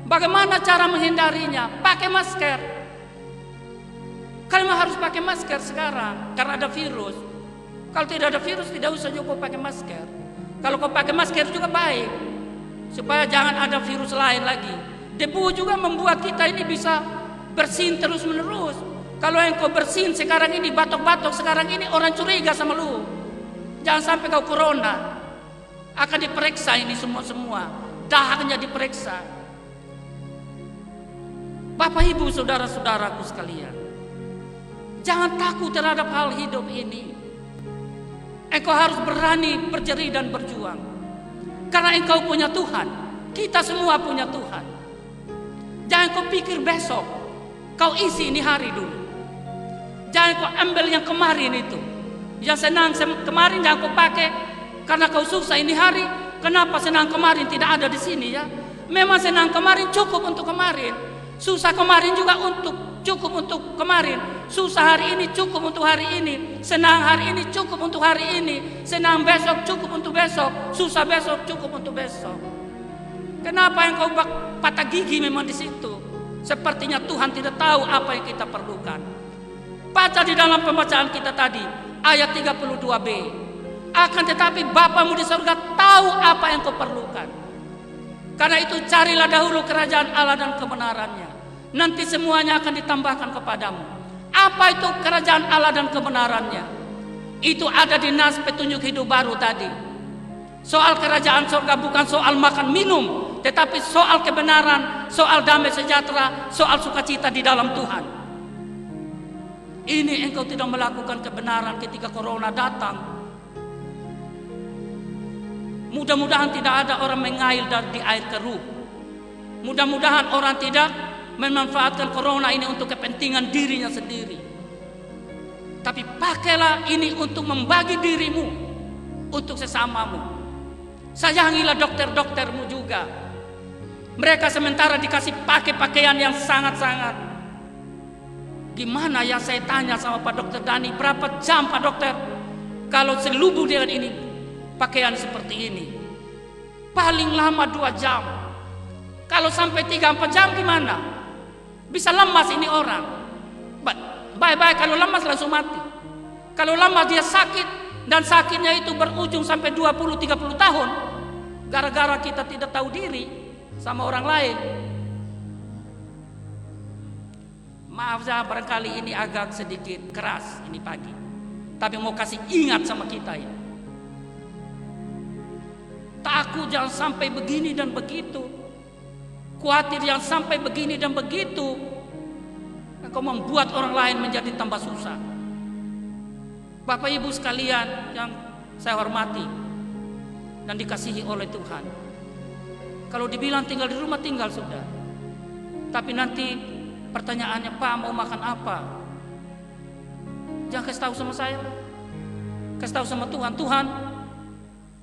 Bagaimana cara menghindarinya? Pakai masker. Kalian harus pakai masker sekarang karena ada virus. Kalau tidak ada virus tidak usah juga pakai masker. Kalau kau pakai masker juga baik, supaya jangan ada virus lain lagi. Debu juga membuat kita ini bisa bersin terus menerus. Kalau engkau bersin sekarang ini, batuk-batuk sekarang ini, orang curiga sama lu. Jangan sampai kau corona. Akan diperiksa ini semua. Dahaknya diperiksa. Bapak Ibu saudara-saudaraku sekalian, jangan takut terhadap hal hidup ini. Engkau harus berani berjeri dan berjuang. Karena engkau punya Tuhan. Kita semua punya Tuhan. Jangan kau pikir besok. Kau isi ini hari dulu. Jangan kau ambil yang kemarin itu. Yang senang kemarin jangan kau pakai. Karena kau susah ini hari. Kenapa senang kemarin tidak ada di sini ya? Memang senang kemarin cukup untuk kemarin. Susah kemarin juga cukup untuk kemarin. Susah hari ini cukup untuk hari ini. Senang hari ini cukup untuk hari ini. Senang besok cukup untuk besok. Susah besok cukup untuk besok. Kenapa engkau patah gigi memang di situ? Sepertinya Tuhan tidak tahu apa yang kita perlukan. Baca di dalam pembacaan kita tadi ayat 32b. Akan tetapi Bapamu di surga tahu apa yang kau perlukan. Karena itu carilah dahulu kerajaan Allah dan kebenarannya. Nanti semuanya akan ditambahkan kepadamu. Apa itu kerajaan Allah dan kebenarannya? Itu ada di nas petunjuk hidup baru tadi. Soal kerajaan surga bukan soal makan minum, tetapi soal kebenaran, soal damai sejahtera, soal sukacita di dalam Tuhan. Ini engkau tidak melakukan kebenaran ketika corona datang. Mudah-mudahan tidak ada orang mengail di air keruh. Mudah-mudahan orang tidak memanfaatkan corona ini untuk kepentingan dirinya sendiri. Tapi pakailah ini untuk membagi dirimu untuk sesamamu. Sayangilah dokter-doktermu juga. Mereka sementara dikasih pakai pakaian yang sangat-sangat. Gimana ya, saya tanya sama Pak Dokter Dani, berapa jam Pak Dokter kalau selubung dengan ini pakaian seperti ini? Paling lama 2 jam. Kalau sampai 3-4 jam gimana? Bisa lemas ini orang. Baik-baik, kalau lemas langsung mati. Kalau lemas dia sakit, dan sakitnya itu berujung sampai 20-30 tahun. Gara-gara kita tidak tahu diri sama orang lain. Maaf saya barangkali ini agak sedikit keras ini pagi. Tapi mau kasih ingat sama kita ya. Takut jangan sampai begini dan begitu. Khawatir jangan sampai begini dan begitu. Engkau membuat orang lain menjadi tambah susah. Bapak Ibu sekalian yang saya hormati dan dikasihi oleh Tuhan. Kalau dibilang tinggal di rumah, tinggal sudah. Tapi nanti pertanyaannya, Pak mau makan apa? Jangan kasih tahu sama saya. Kasih tahu sama Tuhan.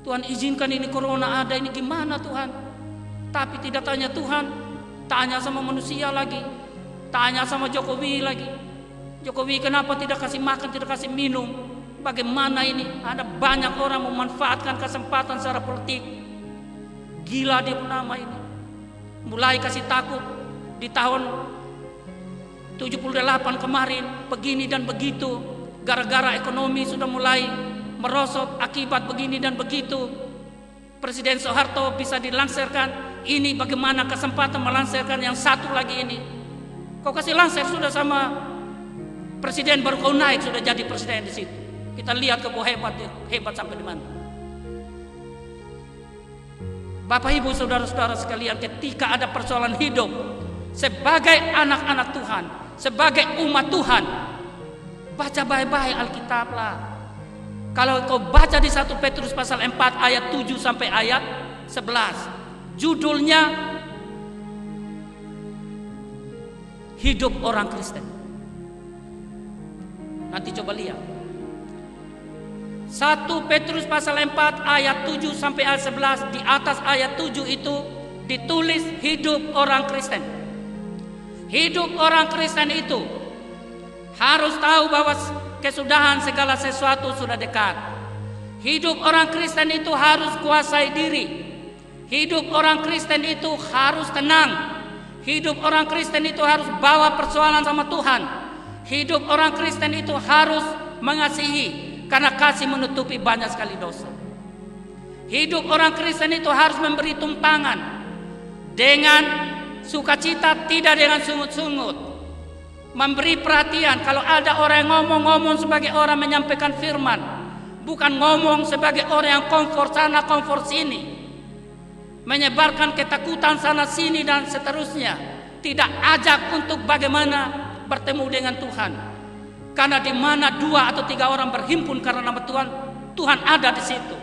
Tuhan izinkan ini corona ada, ini gimana Tuhan? Tapi tidak tanya Tuhan, tanya sama manusia lagi, tanya sama Jokowi lagi. Jokowi kenapa tidak kasih makan, tidak kasih minum? Bagaimana ini? Ada banyak orang memanfaatkan kesempatan secara politik. Gila dia nama ini. Mulai kasih takut di tahun 78 kemarin, begini dan begitu. Gara-gara ekonomi sudah mulai merosot akibat begini dan begitu. Presiden Soeharto bisa dilansirkan. Ini bagaimana kesempatan melansirkan yang satu lagi ini. Kau kasih lansir sudah sama presiden, baru kau naik sudah jadi presiden di situ. Kita lihat kau hebat sampai di mana. Bapak Ibu saudara-saudara sekalian, ketika ada persoalan hidup sebagai anak-anak Tuhan, sebagai umat Tuhan, baca baik-baik Alkitab lah. Kalau kau baca di 1 Petrus pasal 4 ayat 7 sampai ayat 11, judulnya hidup orang Kristen. Nanti coba lihat 1 Petrus pasal 4 ayat 7 sampai ayat 11. Di atas ayat 7 itu ditulis hidup orang Kristen. Hidup orang Kristen itu harus tahu bahwa kesudahan segala sesuatu sudah dekat. Hidup orang Kristen itu harus kuasai diri. Hidup orang Kristen itu harus tenang. Hidup orang Kristen itu harus bawa persoalan sama Tuhan. Hidup orang Kristen itu harus mengasihi, karena kasih menutupi banyak sekali dosa. Hidup orang Kristen itu harus memberi tumpangan dengan sukacita, tidak dengan sungut-sungut. Memberi perhatian. Kalau ada orang yang ngomong sebagai orang menyampaikan firman, bukan ngomong sebagai orang yang komfort sana komfort sini, menyebarkan ketakutan sana sini dan seterusnya. Tidak ajak untuk bagaimana bertemu dengan Tuhan. Karena di mana 2 atau 3 orang berhimpun karena nama Tuhan, Tuhan ada di situ.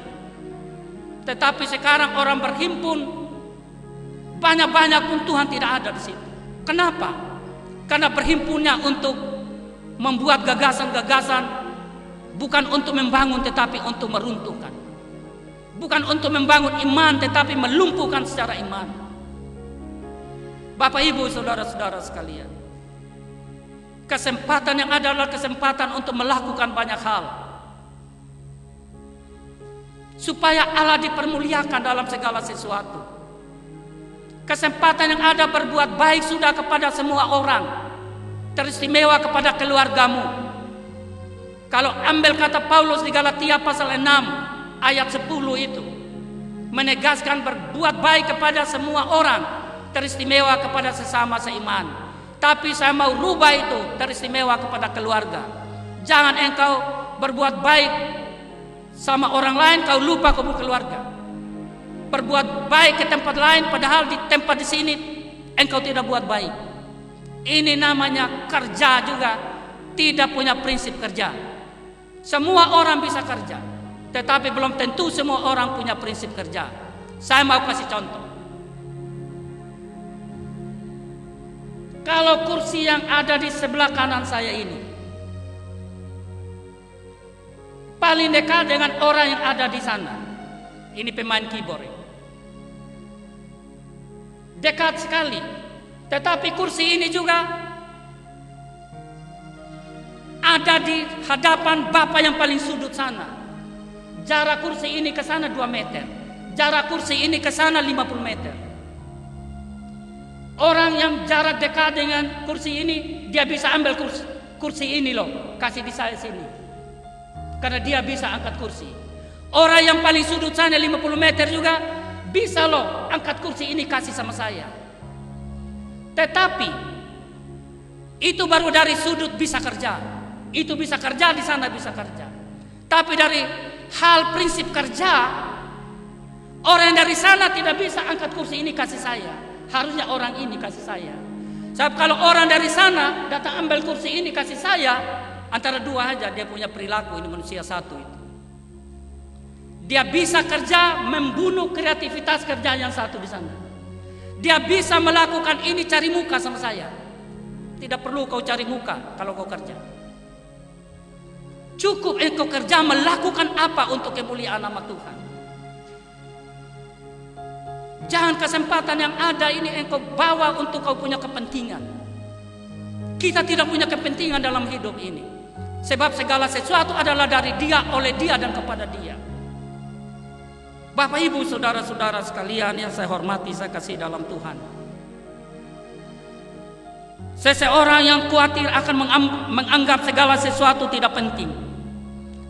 Tetapi sekarang orang berhimpun banyak-banyak pun Tuhan tidak ada di situ. Kenapa? Karena berhimpunnya untuk membuat gagasan-gagasan, bukan untuk membangun tetapi untuk meruntuhkan. Bukan untuk membangun iman tetapi melumpuhkan secara iman. Bapak Ibu saudara-saudara sekalian, kesempatan yang ada adalah kesempatan untuk melakukan banyak hal supaya Allah dipermuliakan dalam segala sesuatu. Kesempatan yang ada berbuat baik sudah kepada semua orang, teristimewa kepada keluargamu. Kalau ambil kata Paulus di Galatia pasal 6 ayat 10 itu menegaskan berbuat baik kepada semua orang, teristimewa kepada sesama seiman. Tapi saya mau rubah itu, teristimewa kepada keluarga. Jangan engkau berbuat baik sama orang lain, kau lupa kamu keluarga. Berbuat baik ke tempat lain, padahal di tempat di sini engkau tidak buat baik. Ini namanya kerja juga, tidak punya prinsip kerja. Semua orang bisa kerja, tetapi belum tentu semua orang punya prinsip kerja. Saya mau kasih contoh. Kalau kursi yang ada di sebelah kanan saya ini paling dekat dengan orang yang ada di sana, ini pemain keyboard ini. Dekat sekali. Tetapi kursi ini juga ada di hadapan Bapak yang paling sudut sana. Jarak kursi ini ke sana 2 meter. Jarak kursi ini ke sana 50 meter. Orang yang jarak dekat dengan kursi ini, dia bisa ambil kursi ini loh, kasih di saya sini. Karena dia bisa angkat kursi. Orang yang paling sudut sana 50 meter juga bisa loh angkat kursi ini kasih sama saya. Tetapi itu baru dari sudut bisa kerja. Itu bisa kerja, di sana bisa kerja. Tapi dari hal prinsip kerja, orang dari sana tidak bisa angkat kursi ini kasih saya. Harusnya orang ini kasih saya. Sebab kalau orang dari sana datang ambil kursi ini kasih saya, antara dua aja dia punya perilaku, ini manusia satu itu. Dia bisa kerja membunuh kreativitas kerja yang satu di sana. Dia bisa melakukan ini cari muka sama saya. Tidak perlu kau cari muka kalau kau kerja. Cukup engkau kerja melakukan apa untuk kemuliaan nama Tuhan. Jangan kesempatan yang ada ini engkau bawa untuk kau punya kepentingan. Kita tidak punya kepentingan dalam hidup ini. Sebab segala sesuatu adalah dari Dia, oleh Dia, dan kepada Dia. Bapak Ibu saudara-saudara sekalian yang saya hormati, saya kasih dalam Tuhan. Seseorang yang khawatir akan menganggap segala sesuatu tidak penting,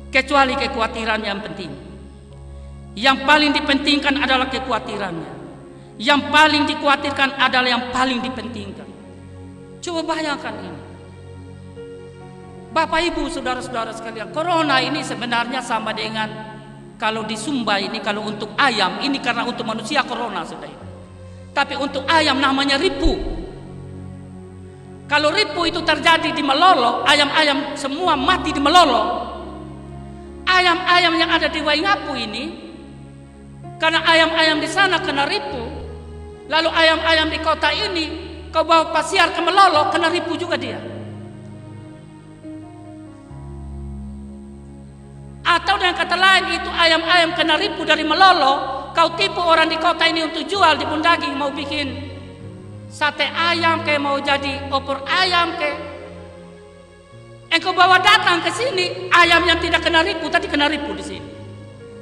kecuali kekhawatiran yang penting. Yang paling dipentingkan adalah kekhawatirannya. Yang paling dikhawatirkan adalah yang paling dipentingkan. Coba bayangkan ini. Bapak Ibu saudara-saudara sekalian, corona ini sebenarnya sama dengan kalau di Sumba ini, kalau untuk ayam ini karena untuk manusia corona sudah. Tapi untuk ayam namanya ripu. Kalau ripu itu terjadi di Melolo, ayam-ayam semua mati di Melolo. Ayam-ayam yang ada di Waingapu ini, karena ayam-ayam di sana kena ripu, lalu ayam-ayam di kota ini kau bawa pasiar ke Melolo, kena ripu juga dia. Atau dengan kata lain, itu ayam-ayam kena ripu dari Melolo, kau tipu orang di kota ini untuk jual di pun daging, mau bikin sate ayam kayak mau jadi opor ayam kayak. Engkau bawa datang ke sini, ayam yang tidak kena ripu tadi kena ripu di sini.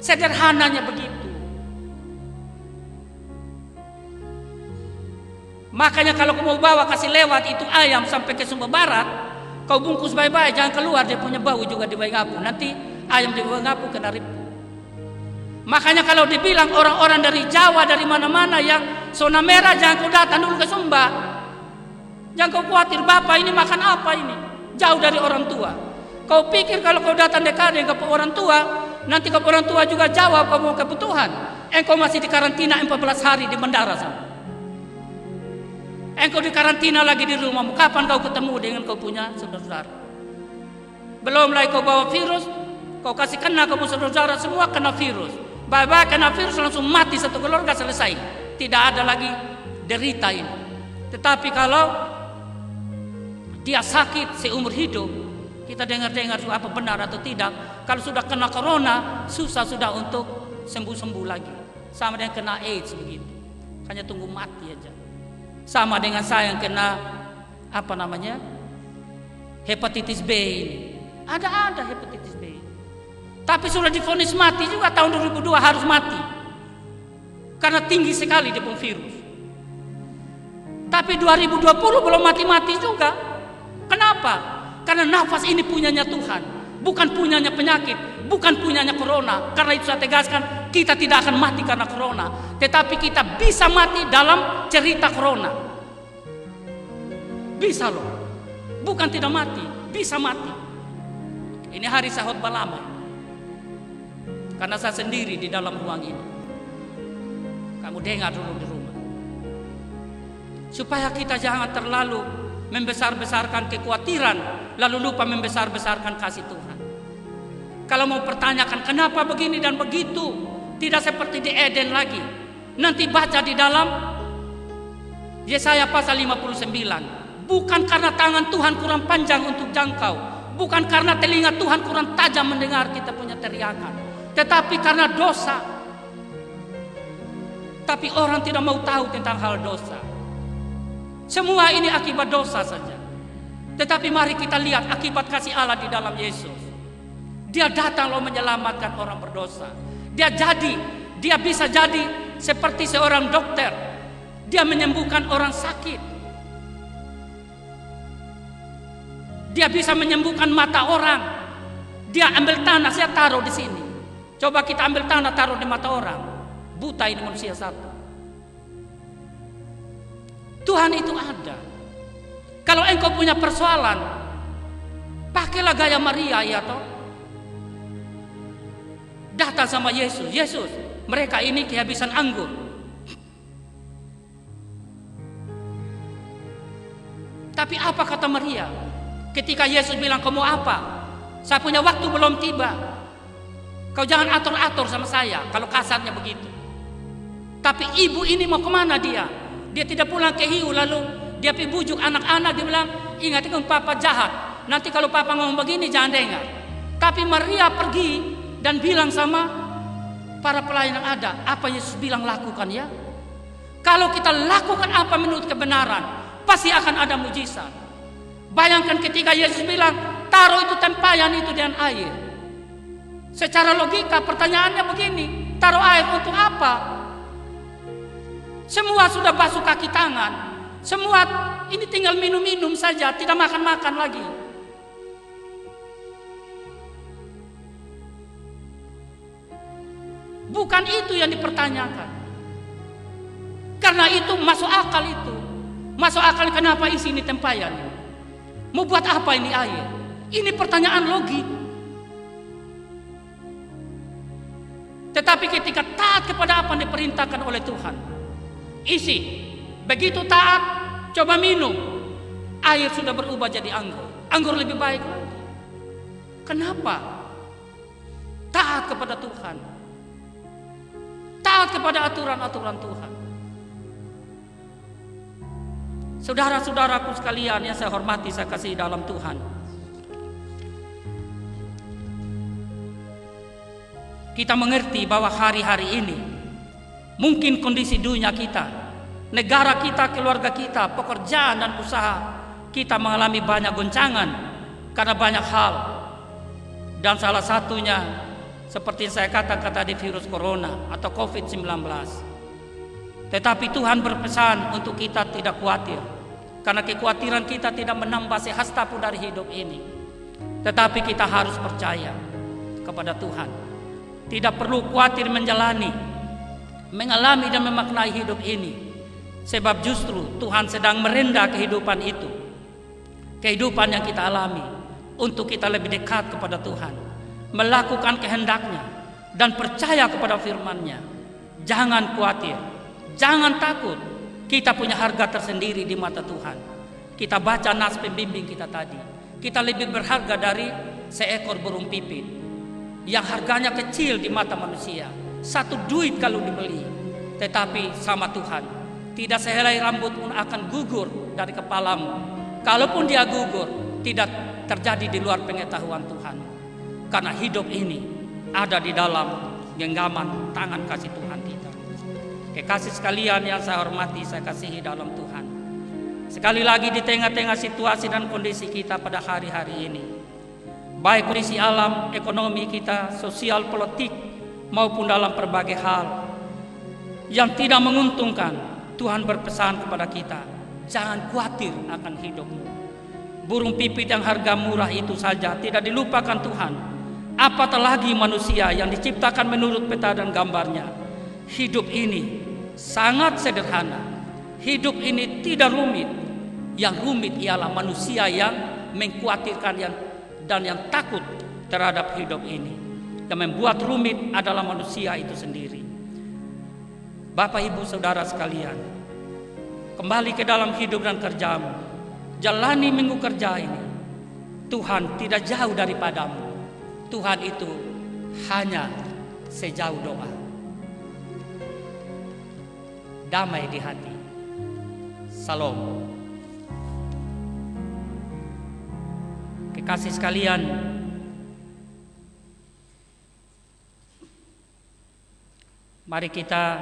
Sederhananya begitu. Makanya kalau kau mau bawa kasih lewat itu ayam sampai ke Sumba Barat, kau bungkus baik-baik, jangan keluar dia punya bau juga di Waingapu. Nanti ayam di Waingapu kena ripu. Makanya kalau dibilang orang-orang dari Jawa dari mana-mana yang zona merah, jangan kau datang dulu ke Sumba. Jangan kau khawatir bapak ini makan apa ini, jauh dari orang tua. Kau pikir kalau kau datang dekat dengan orang tua, nanti kau orang tua juga jawab kau mau kebutuhan. Engkau masih di karantina 14 hari di bandara sana. Engkau di karantina lagi di rumahmu. Kapan kau ketemu dengan kau punya saudara-saudara? Belum lagi kau bawa virus, kau kasih kena kau saudara-saudara semua kena virus. Baik-baik kena virus langsung mati satu keluarga, selesai. Tidak ada lagi derita ini. Tetapi kalau dia sakit seumur hidup, kita dengar-dengar apa benar atau tidak. Kalau sudah kena corona, susah sudah untuk sembuh-sembuh lagi. Sama dengan kena AIDS begitu. Hanya tunggu mati aja. Sama dengan saya yang kena hepatitis B ini. Ada hepatitis B. Tapi sudah divonis mati juga tahun 2002 harus mati. Karena tinggi sekali dia pun virus. Tapi 2020 belum mati-mati juga. Kenapa? Karena nafas ini punyanya Tuhan, bukan punyanya penyakit, bukan punyanya corona. Karena itu saya tegaskan, kita tidak akan mati karena corona, tetapi kita bisa mati dalam cerita corona. Bisa loh, bukan tidak mati, bisa mati. Ini hari saya khotbah lama, karena saya sendiri di dalam ruang ini. Kamu dengar dulu di rumah, supaya kita jangan terlalu membesar-besarkan kekhawatiran, lalu lupa membesar-besarkan kasih Tuhan. Kalau mau pertanyakan kenapa begini dan begitu, tidak seperti di Eden lagi. Nanti baca di dalam Yesaya pasal 59. Bukan karena tangan Tuhan kurang panjang untuk jangkau, bukan karena telinga Tuhan kurang tajam mendengar kita punya teriakan, tetapi karena dosa. Tapi orang tidak mau tahu tentang hal dosa. Semua ini akibat dosa saja. Tetapi mari kita lihat akibat kasih Allah di dalam Yesus. Dia datang loh menyelamatkan orang berdosa. Dia bisa jadi seperti seorang dokter. Dia menyembuhkan orang sakit. Dia bisa menyembuhkan mata orang. Dia ambil tanah, saya taruh di sini. Coba kita ambil tanah taruh di mata orang. Buta ini manusia satu. Tuhan itu ada. Kalau engkau punya persoalan, pakailah gaya Maria, ya toh. Datang sama Yesus. Yesus, mereka ini kehabisan anggur. Tapi apa kata Maria? Ketika Yesus bilang, kamu apa? Saya punya waktu belum tiba. Kau jangan atur-atur sama saya. Kalau kasarnya begitu. Tapi ibu ini mau kemana dia? Dia tidak pulang ke hiu. Lalu dia pergi bujuk anak-anak. Dia bilang, ingat itu papa jahat. Nanti kalau papa ngomong begini jangan dengar. Tapi Maria pergi dan bilang sama para pelayan yang ada, apa Yesus bilang lakukan ya. Kalau kita lakukan apa menurut kebenaran, pasti akan ada mujizat. Bayangkan ketika Yesus bilang, taruh itu tempayan itu dengan air. Secara logika pertanyaannya begini, taruh air untuk apa? Semua sudah basuh kaki tangan. Semua ini tinggal minum-minum saja, tidak makan-makan lagi. Bukan itu yang dipertanyakan. Karena itu masuk akal itu. Masuk akal kenapa isi ini tempayan. Mau buat apa ini air? Ini pertanyaan logik. Tetapi ketika taat kepada apa yang diperintahkan oleh Tuhan, isi. Begitu taat, coba minum. Air sudah berubah jadi anggur. Anggur lebih baik lagi. Kenapa? Taat kepada Tuhan. Taat kepada aturan-aturan Tuhan. Saudara-saudaraku sekalian yang saya hormati, saya kasih dalam Tuhan. Kita mengerti bahwa hari-hari ini mungkin kondisi dunia kita, negara kita, keluarga kita, pekerjaan dan usaha kita mengalami banyak goncangan karena banyak hal. Dan salah satunya seperti saya katakan tadi, virus corona atau COVID-19. Tetapi Tuhan berpesan untuk kita tidak khawatir, karena kekhawatiran kita tidak menambah sehasta pun dari hidup ini. Tetapi kita harus percaya kepada Tuhan. Tidak perlu khawatir menjalani, mengalami dan memaknai hidup ini. Sebab justru Tuhan sedang merendah kehidupan itu. Kehidupan yang kita alami untuk kita lebih dekat kepada Tuhan, melakukan kehendaknya dan percaya kepada firman-Nya. Jangan khawatir, jangan takut. Kita punya harga tersendiri di mata Tuhan. Kita baca nas pembimbing kita tadi. Kita lebih berharga dari seekor burung pipit yang harganya kecil di mata manusia, 1 duit kalau dibeli. Tetapi sama Tuhan, tidak sehelai rambut pun akan gugur dari kepalamu. Kalaupun dia gugur, tidak terjadi di luar pengetahuan Tuhan. Karena hidup ini ada di dalam genggaman tangan kasih Tuhan kita. Kekasih sekalian yang saya hormati, saya kasihi dalam Tuhan. Sekali lagi di tengah-tengah situasi dan kondisi kita pada hari-hari ini, baik kondisi alam, ekonomi kita, sosial, politik, maupun dalam berbagai hal yang tidak menguntungkan, Tuhan berpesan kepada kita, jangan khawatir akan hidupmu. Burung pipit yang harga murah itu saja tidak dilupakan Tuhan. Apatah lagi manusia yang diciptakan menurut peta dan gambarnya. Hidup ini sangat sederhana. Hidup ini tidak rumit. Yang rumit ialah manusia yang mengkhawatirkan dan yang takut terhadap hidup ini. Yang membuat rumit adalah manusia itu sendiri. Bapak, Ibu, Saudara sekalian, kembali ke dalam hidup dan kerjamu. Jalani minggu kerja ini. Tuhan tidak jauh daripadamu. Tuhan itu hanya sejauh doa. Damai di hati. Salam. Kekasih sekalian, mari kita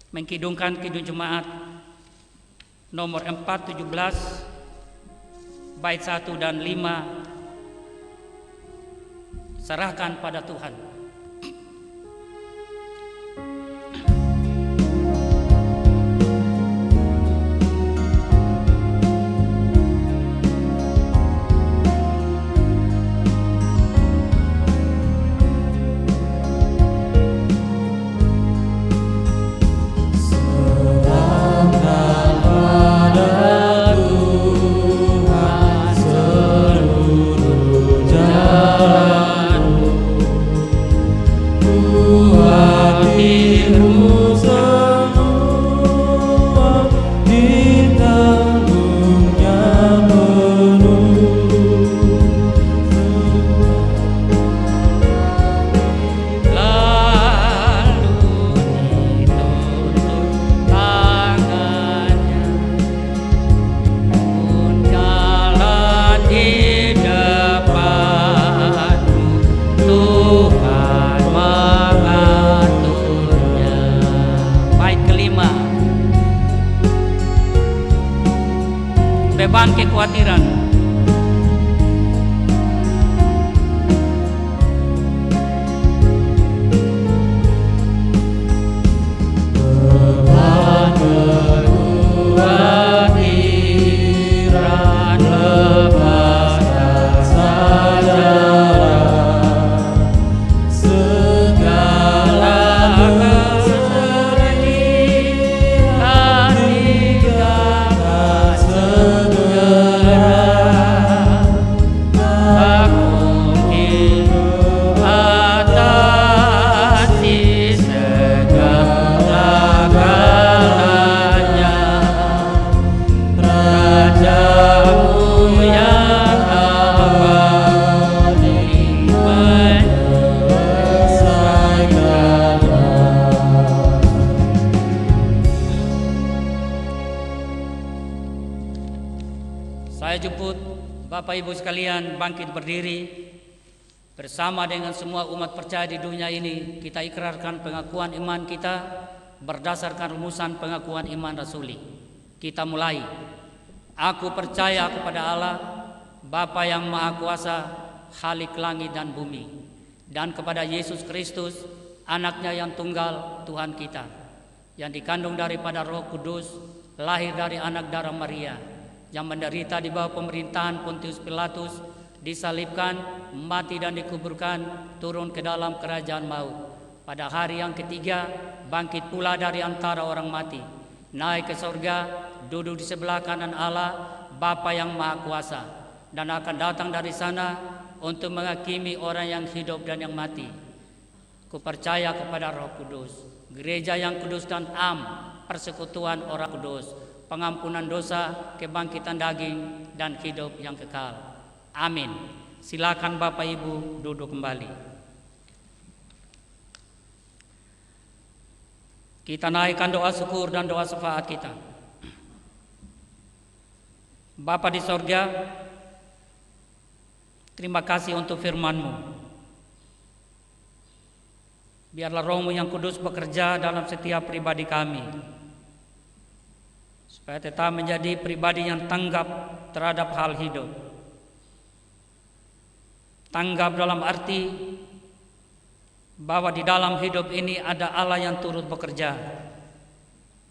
mengkidungkan kidung jemaat nomor 417 bait 1 dan 5. Serahkan pada Tuhan. beban kekhawatiran. Saya jemput Bapak Ibu sekalian bangkit berdiri. Bersama dengan semua umat percaya di dunia ini, kita ikrarkan pengakuan iman kita berdasarkan rumusan pengakuan iman rasuli. Kita mulai. Aku percaya kepada Allah, Bapa yang Maha Kuasa, Khalik langit dan bumi, dan kepada Yesus Kristus, anaknya yang tunggal, Tuhan kita, yang dikandung daripada Roh Kudus, lahir dari anak darah Maria, yang menderita di bawah pemerintahan Pontius Pilatus, disalibkan, mati dan dikuburkan, turun ke dalam kerajaan maut. Pada hari yang ketiga, bangkit pula dari antara orang mati, naik ke surga, duduk di sebelah kanan Allah, Bapa yang Maha Kuasa, dan akan datang dari sana untuk menghakimi orang yang hidup dan yang mati. Kupercaya kepada Roh Kudus, gereja yang kudus dan am, persekutuan orang kudus, pengampunan dosa, kebangkitan daging, dan hidup yang kekal. Amin. Silakan Bapak Ibu duduk kembali. Kita naikkan doa syukur dan doa syafaat kita. Bapa di sorga, terima kasih untuk firman-Mu. Biarlah Roh-Mu yang kudus bekerja dalam setiap pribadi kami, supaya tetap menjadi pribadi yang tanggap terhadap hal hidup. Tanggap dalam arti bahwa di dalam hidup ini ada Allah yang turut bekerja,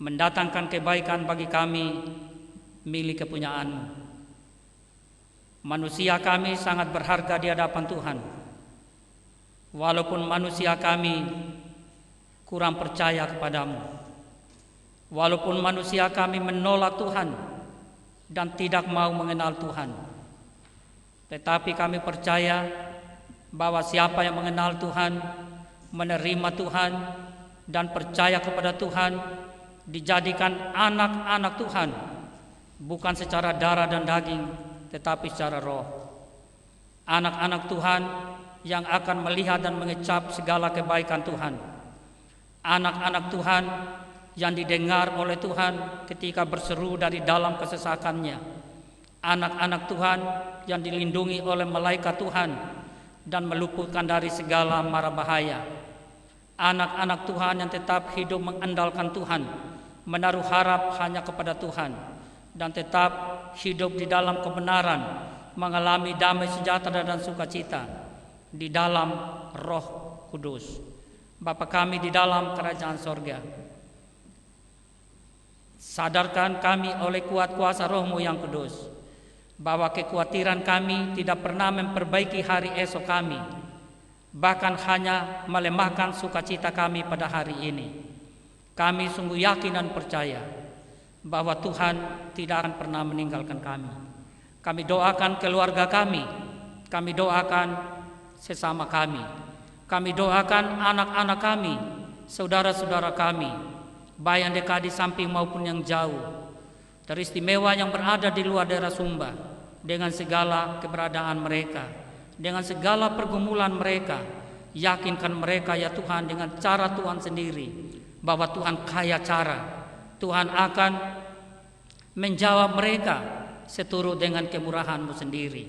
mendatangkan kebaikan bagi kami, milik kepunyaan-Mu. Manusia kami sangat berharga di hadapan Tuhan. Walaupun manusia kami kurang percaya kepadamu, walaupun manusia kami menolak Tuhan dan tidak mau mengenal Tuhan, tetapi kami percaya bahwa siapa yang mengenal Tuhan, menerima Tuhan, dan percaya kepada Tuhan, dijadikan anak-anak Tuhan, bukan secara darah dan daging, tetapi secara roh. Anak-anak Tuhan yang akan melihat dan mengecap segala kebaikan Tuhan. Anak-anak Tuhan yang didengar oleh Tuhan ketika berseru dari dalam kesesakannya. Anak-anak Tuhan yang dilindungi oleh malaikat Tuhan dan meluputkan dari segala mara bahaya. Anak-anak Tuhan yang tetap hidup mengandalkan Tuhan, menaruh harap hanya kepada Tuhan, dan tetap hidup di dalam kebenaran, mengalami damai sejahtera dan sukacita di dalam Roh Kudus. Bapa kami di dalam kerajaan sorga, sadarkan kami oleh kuat kuasa Roh-Mu yang kudus, bahwa kekhawatiran kami tidak pernah memperbaiki hari esok kami, bahkan hanya melemahkan sukacita kami pada hari ini. Kami sungguh yakin dan percaya bahwa Tuhan tidak akan pernah meninggalkan kami. Kami doakan keluarga kami doakan sesama kami doakan anak-anak kami, saudara-saudara kami, baik yang dekat di samping maupun yang jauh, teristimewa yang berada di luar daerah Sumba, dengan segala keberadaan mereka, dengan segala pergumulan mereka. Yakinkan mereka ya Tuhan dengan cara Tuhan sendiri, bahwa Tuhan kaya cara. Tuhan akan menjawab mereka seturut dengan kemurahan-Mu sendiri.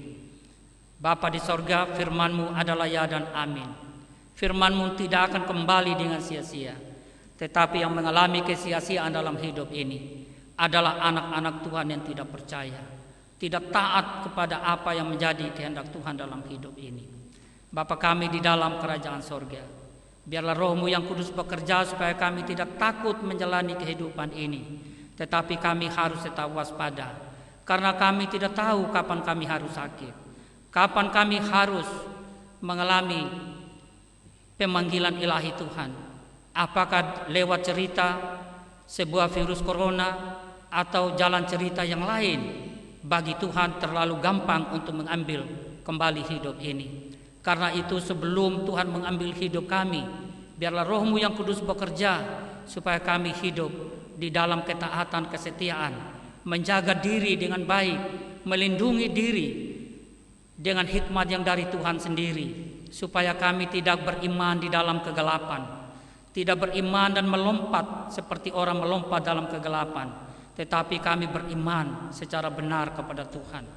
Bapa di sorga, firman-Mu adalah ya dan amin. Firman-Mu tidak akan kembali dengan sia-sia, tetapi yang mengalami kesia-siaan dalam hidup ini adalah anak-anak Tuhan yang tidak percaya, tidak taat kepada apa yang menjadi kehendak Tuhan dalam hidup ini. Bapa kami di dalam kerajaan sorga, biarlah Roh-Mu yang kudus bekerja supaya kami tidak takut menjalani kehidupan ini, tetapi kami harus tetap waspada, karena kami tidak tahu kapan kami harus sakit, kapan kami harus mengalami pemanggilan ilahi Tuhan. Apakah lewat cerita sebuah virus corona atau jalan cerita yang lain? Bagi Tuhan terlalu gampang untuk mengambil kembali hidup ini. Karena itu sebelum Tuhan mengambil hidup kami, biarlah Roh-Mu yang kudus bekerja supaya kami hidup di dalam ketaatan kesetiaan, menjaga diri dengan baik, melindungi diri dengan hikmat yang dari Tuhan sendiri, supaya kami tidak beriman di dalam kegelapan, tidak beriman dan melompat seperti orang melompat dalam kegelapan, tetapi kami beriman secara benar kepada Tuhan.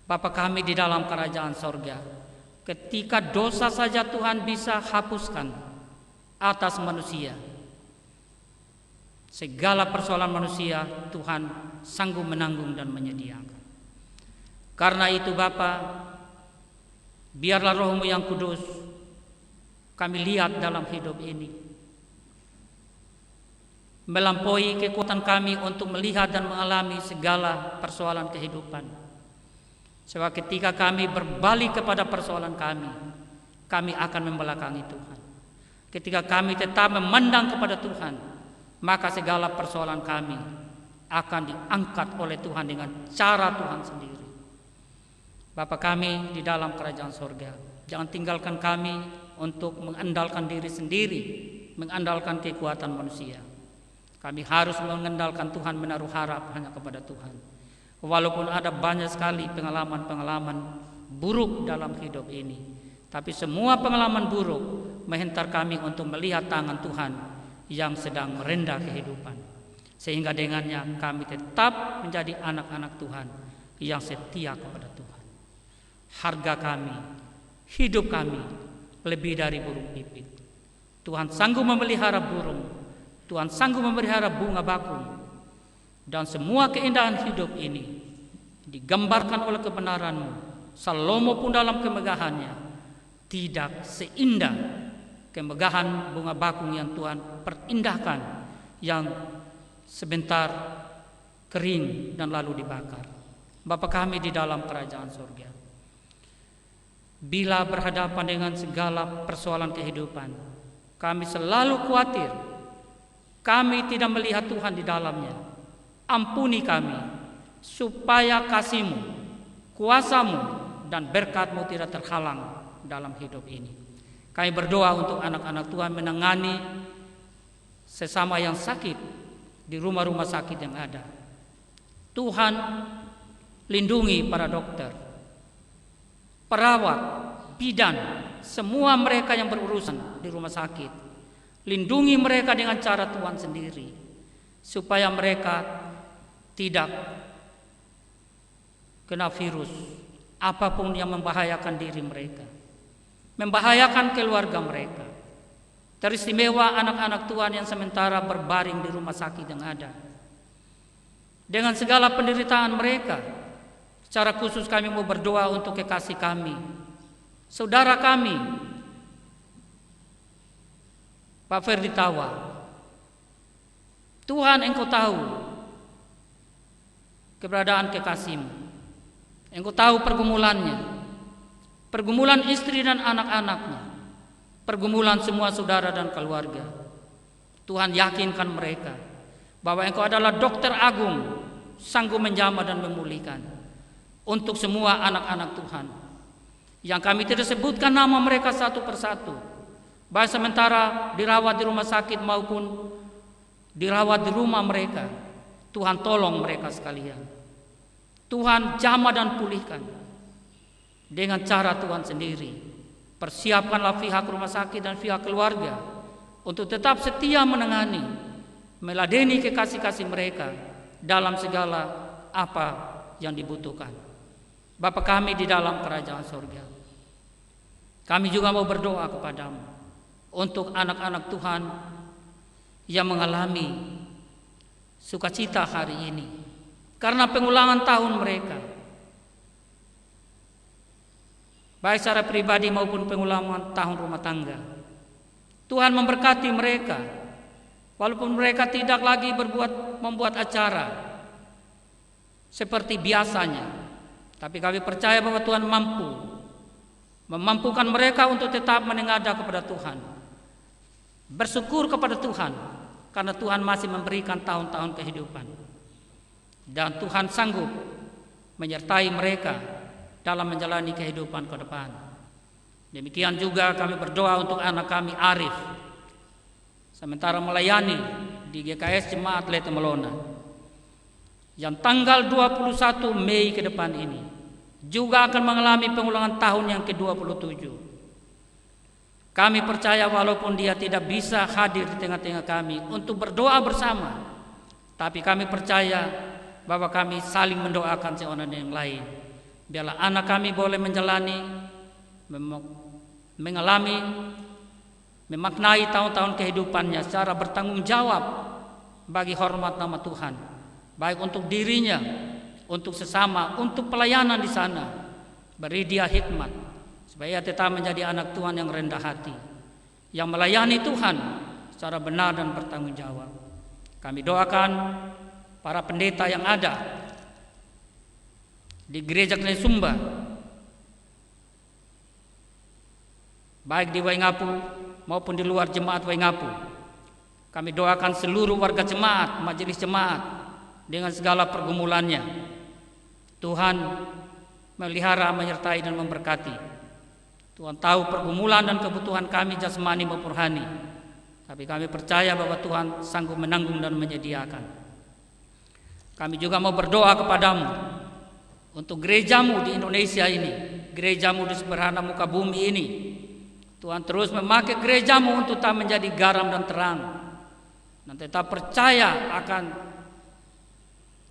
Bapa kami di dalam kerajaan sorga, ketika dosa saja Tuhan bisa hapuskan atas manusia, segala persoalan manusia Tuhan sanggup menanggung dan menyediakan. Karena itu Bapa, biarlah Roh-Mu yang kudus kami lihat dalam hidup ini, melampaui kekuatan kami untuk melihat dan mengalami segala persoalan kehidupan. Sebab ketika kami berbalik kepada persoalan kami akan membelakangi Tuhan. Ketika kami tetap memandang kepada Tuhan, maka segala persoalan kami akan diangkat oleh Tuhan dengan cara Tuhan sendiri. Bapa kami di dalam kerajaan sorga, jangan tinggalkan kami untuk mengandalkan diri sendiri, mengandalkan kekuatan manusia. Kami harus mengandalkan Tuhan, menaruh harap hanya kepada Tuhan. Walaupun ada banyak sekali pengalaman-pengalaman buruk dalam hidup ini, tapi semua pengalaman buruk menghantar kami untuk melihat tangan Tuhan yang sedang merendah kehidupan, sehingga dengannya kami tetap menjadi anak-anak Tuhan yang setia kepada Tuhan. Harga kami, hidup kami lebih dari burung pipit. Tuhan sanggup memelihara burung, Tuhan sanggup memelihara bunga bakung, dan semua keindahan hidup ini digambarkan oleh kebenaran-Mu. Salomo pun dalam kemegahannya tidak seindah kemegahan bunga bakung yang Tuhan perindahkan, yang sebentar kering dan lalu dibakar. Bapa kami di dalam kerajaan surga, bila berhadapan dengan segala persoalan kehidupan, kami selalu khawatir kami tidak melihat Tuhan di dalamnya. Ampuni kami, supaya kasih-Mu, kuasa-Mu, dan berkat-Mu tidak terhalang dalam hidup ini. Kami berdoa untuk anak-anak Tuhan menangani sesama yang sakit di rumah-rumah sakit yang ada. Tuhan lindungi para dokter, perawat, bidan, semua mereka yang berurusan di rumah sakit. Lindungi mereka dengan cara Tuhan sendiri, supaya mereka tidak kena virus apapun yang membahayakan diri mereka, membahayakan keluarga mereka. Teristimewa anak-anak Tuhan yang sementara berbaring di rumah sakit yang ada, dengan segala penderitaan mereka. Secara khusus kami mau berdoa untuk kekasih kami, saudara kami, Pak Ferdi Tawa. Tuhan, Engkau tahu keberadaan kekasih-Mu, Engkau tahu pergumulannya, pergumulan istri dan anak-anaknya, pergumulan semua saudara dan keluarga. Tuhan, yakinkan mereka bahwa Engkau adalah dokter agung, sanggup menjamah dan memulihkan untuk semua anak-anak Tuhan yang kami tidak sebutkan nama mereka satu persatu, baik sementara dirawat di rumah sakit maupun dirawat di rumah mereka. Tuhan, tolong mereka sekalian. Tuhan, jamah dan pulihkan dengan cara Tuhan sendiri. Persiapkanlah pihak rumah sakit dan pihak keluarga untuk tetap setia menangani, meladeni kekasih-kasih mereka dalam segala apa yang dibutuhkan. Bapa kami di dalam kerajaan surga, kami juga mau berdoa kepadamu untuk anak-anak Tuhan yang mengalami sukacita hari ini karena pengulangan tahun mereka. baik secara pribadi maupun pengulangan tahun rumah tangga. Tuhan memberkati mereka, walaupun mereka tidak lagi membuat acara seperti biasanya, tapi kami percaya bahwa Tuhan memampukan mereka untuk tetap menengadah kepada Tuhan, bersyukur kepada Tuhan, karena Tuhan masih memberikan tahun-tahun kehidupan, dan Tuhan sanggup menyertai mereka dalam menjalani kehidupan ke depan. Demikian juga kami berdoa untuk anak kami Arif, sementara melayani di GKS Jemaat Lete Melona, yang tanggal 21 Mei ke depan ini juga akan mengalami pengulangan tahun yang ke-27. Kami percaya walaupun dia tidak bisa hadir di tengah-tengah kami untuk berdoa bersama, tapi kami percaya bahwa kami saling mendoakan seorang dengan yang lain. Biarlah anak kami boleh menjalani, mengalami, memaknai tahun-tahun kehidupannya secara bertanggung jawab bagi hormat nama Tuhan, baik untuk dirinya, untuk sesama, untuk pelayanan di sana. Beri dia hikmat supaya tetap menjadi anak Tuhan yang rendah hati, yang melayani Tuhan secara benar dan bertanggung jawab. Kami doakan para pendeta yang ada di Gereja Klen Sumba, baik di Waingapu maupun di luar jemaat Waingapu. Kami doakan seluruh warga jemaat, majelis jemaat dengan segala pergumulannya. Tuhan melihara, menyertai dan memberkati. Tuhan tahu pergumulan dan kebutuhan kami jasmani maupun rohani, tapi kami percaya bahwa Tuhan sanggup menanggung dan menyediakan. Kami juga mau berdoa kepadamu untuk gerejamu di Indonesia ini, gerejamu di seberhana muka bumi ini. Tuhan terus memakai gerejamu untuk tetap menjadi garam dan terang, dan tetap percaya akan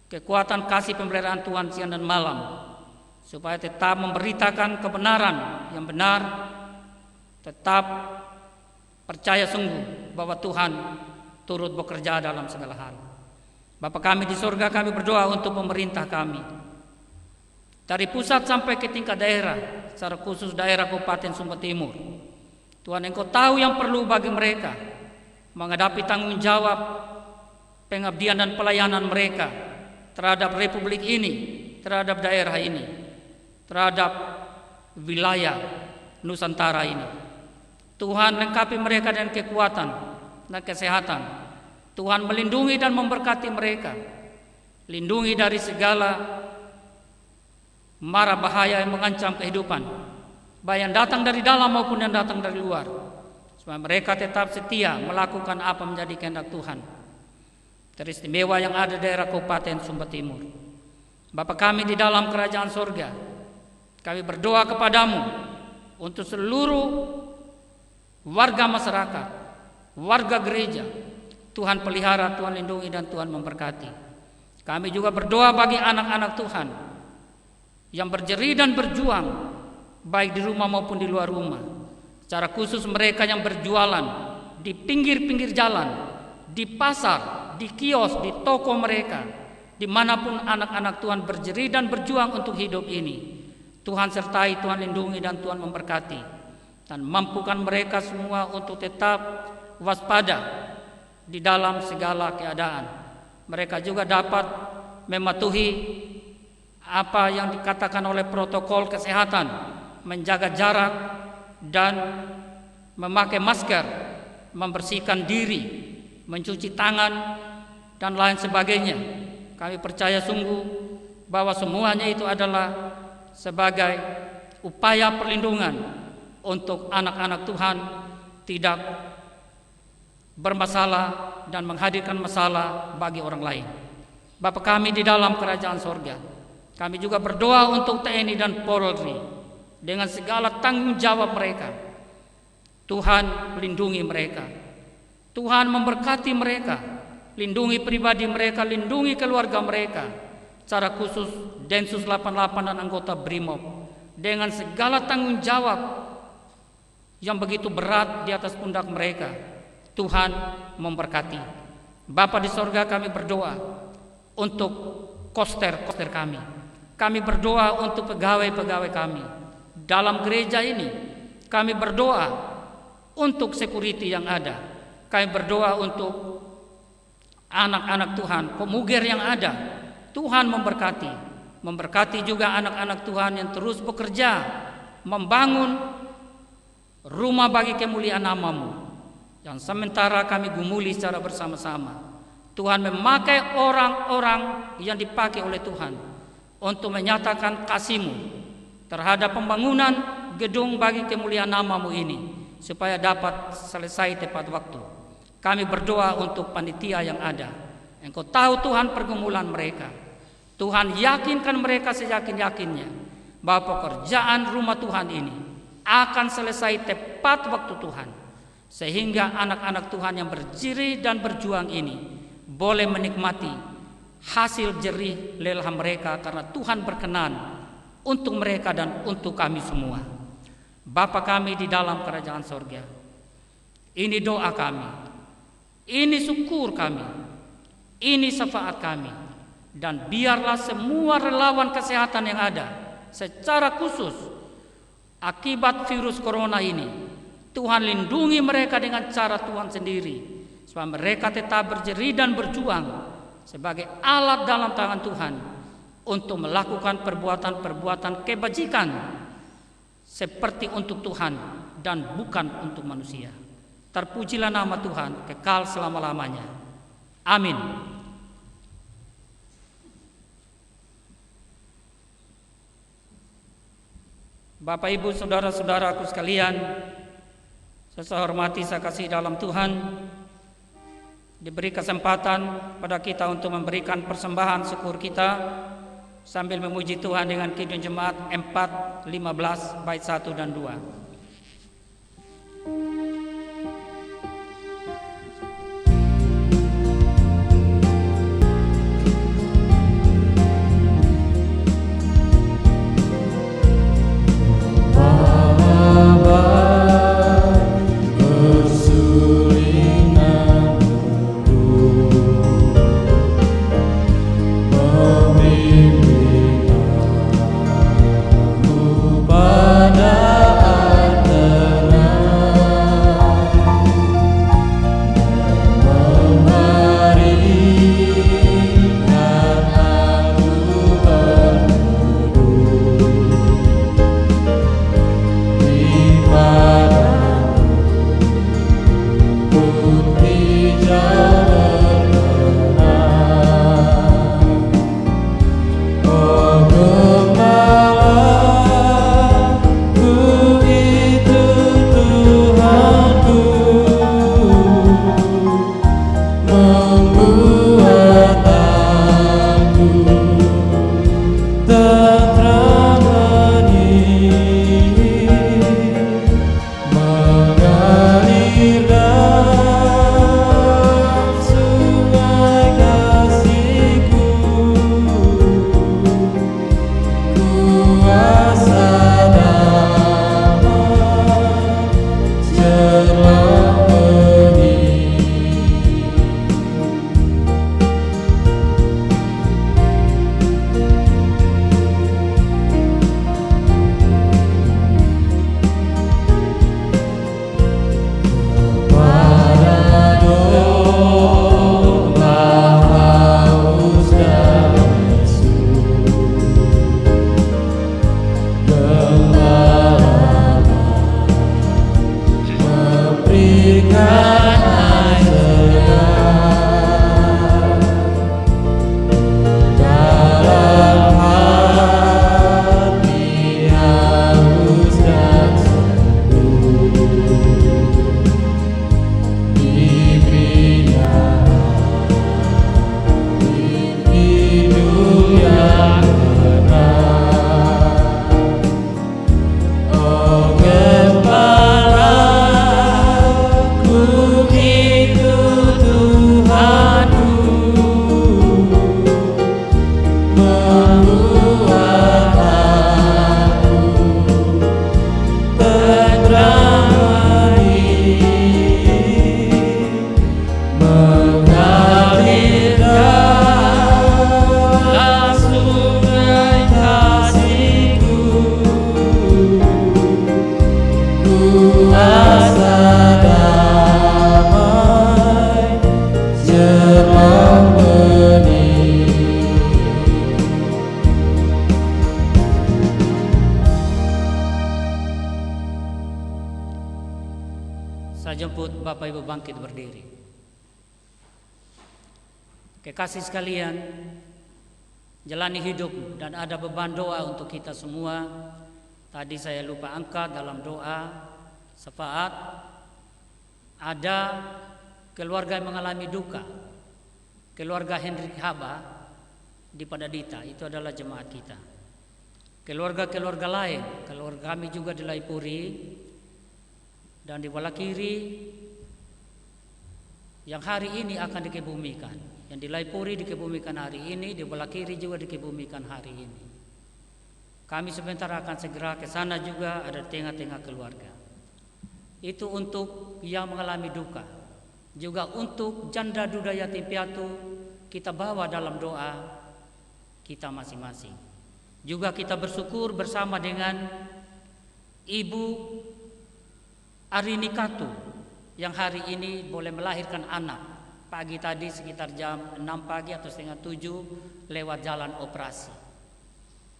kekuatan kasih pemeliharaan Tuhan siang dan malam, supaya tetap memberitakan kebenaran yang benar, tetap percaya sungguh bahwa Tuhan turut bekerja dalam segala hal. Bapa kami di surga, kami berdoa untuk pemerintah kami, dari pusat sampai ke tingkat daerah, secara khusus daerah Kabupaten Sumba Timur. Tuhan, Engkau tahu yang perlu bagi mereka menghadapi tanggung jawab pengabdian dan pelayanan mereka terhadap republik ini, terhadap daerah ini, terhadap wilayah Nusantara ini. Tuhan, lengkapi mereka dengan kekuatan dan kesehatan. Tuhan, melindungi dan memberkati mereka. Lindungi dari segala mara bahaya yang mengancam kehidupan, baik yang datang dari dalam maupun yang datang dari luar, supaya mereka tetap setia melakukan apa menjadi kehendak Tuhan. Teristimewa yang ada di daerah Kabupaten Sumba Timur. Bapa kami di dalam kerajaan surga, kami berdoa kepadamu untuk seluruh warga masyarakat, warga gereja. Tuhan pelihara, Tuhan lindungi, dan Tuhan memberkati. Kami juga berdoa bagi anak-anak Tuhan yang berjeri dan berjuang, baik di rumah maupun di luar rumah. Secara khusus mereka yang berjualan di pinggir-pinggir jalan, di pasar, di kios, di toko mereka, dimanapun anak-anak Tuhan berjeri dan berjuang untuk hidup ini. Tuhan sertai, Tuhan lindungi, dan Tuhan memberkati, dan mampukan mereka semua untuk tetap waspada di dalam segala keadaan. Mereka juga dapat mematuhi apa yang dikatakan oleh protokol kesehatan, menjaga jarak dan memakai masker, membersihkan diri, mencuci tangan, dan lain sebagainya. Kami percaya sungguh bahwa semuanya itu adalah sebagai upaya perlindungan untuk anak-anak Tuhan tidak bermasalah dan menghadirkan masalah bagi orang lain. Bapa kami di dalam kerajaan sorga, kami juga berdoa untuk TNI dan Polri dengan segala tanggung jawab mereka. Tuhan lindungi mereka, Tuhan memberkati mereka, lindungi pribadi mereka, lindungi keluarga mereka, secara khusus Densus 88 dan anggota BRIMOB dengan segala tanggung jawab yang begitu berat di atas pundak mereka. Tuhan memberkati. Bapa di sorga, kami berdoa untuk koster kami. Kami berdoa untuk pegawai-pegawai kami, dalam gereja ini kami berdoa untuk security yang ada. Kami berdoa untuk anak-anak Tuhan, pemugir yang ada. Tuhan memberkati juga anak-anak Tuhan yang terus bekerja membangun rumah bagi kemuliaan nama-Mu yang sementara kami gumuli secara bersama-sama. Tuhan memakai orang-orang yang dipakai oleh Tuhan untuk menyatakan kasih-Mu terhadap pembangunan gedung bagi kemuliaan nama-Mu ini supaya dapat selesai tepat waktu. Kami berdoa untuk panitia yang ada. Engkau tahu Tuhan pergumulan mereka. Tuhan yakinkan mereka seyakin-yakinnya bahwa pekerjaan rumah Tuhan ini akan selesai tepat waktu Tuhan, sehingga anak-anak Tuhan yang berdiri dan berjuang ini boleh menikmati hasil jerih lelah mereka karena Tuhan berkenan untuk mereka dan untuk kami semua. Bapa kami di dalam kerajaan sorga, ini doa kami, ini syukur kami, ini syafaat kami, dan biarlah semua relawan kesehatan yang ada secara khusus akibat virus corona ini, Tuhan lindungi mereka dengan cara Tuhan sendiri, supaya mereka tetap berjeri dan berjuang sebagai alat dalam tangan Tuhan untuk melakukan perbuatan-perbuatan kebajikan seperti untuk Tuhan dan bukan untuk manusia. Terpujilah nama Tuhan kekal selama-lamanya. Amin. Bapak, Ibu, saudara-saudaraku sekalian, saya hormati, saya kasih dalam Tuhan, diberi kesempatan pada kita untuk memberikan persembahan syukur kita sambil memuji Tuhan dengan Kidung Jemaat 4:15 bait 1 dan 2. Pada jemput Bapak Ibu bangkit berdiri. Kekasih sekalian, jalani hidup dan ada beban doa untuk kita semua. Tadi saya lupa angkat dalam doa syafaat. Ada keluarga yang mengalami duka. Keluarga Hendrik Haba di Padadita, itu adalah jemaat kita. Keluarga-keluarga lain, keluarga kami juga di Laipuri dan di Walakiri yang hari ini akan dikebumikan. Yang di Laipuri dikebumikan hari ini, di Walakiri juga dikebumikan hari ini. Kami sebentar akan segera ke sana juga, ada tengah-tengah keluarga. Itu untuk yang mengalami duka. Juga untuk janda duda yatim piatu kita bawa dalam doa kita masing-masing. Juga kita bersyukur bersama dengan Ibu Arini Katu yang hari ini boleh melahirkan anak. Pagi tadi sekitar jam 6 pagi atau setengah 7 lewat jalan operasi.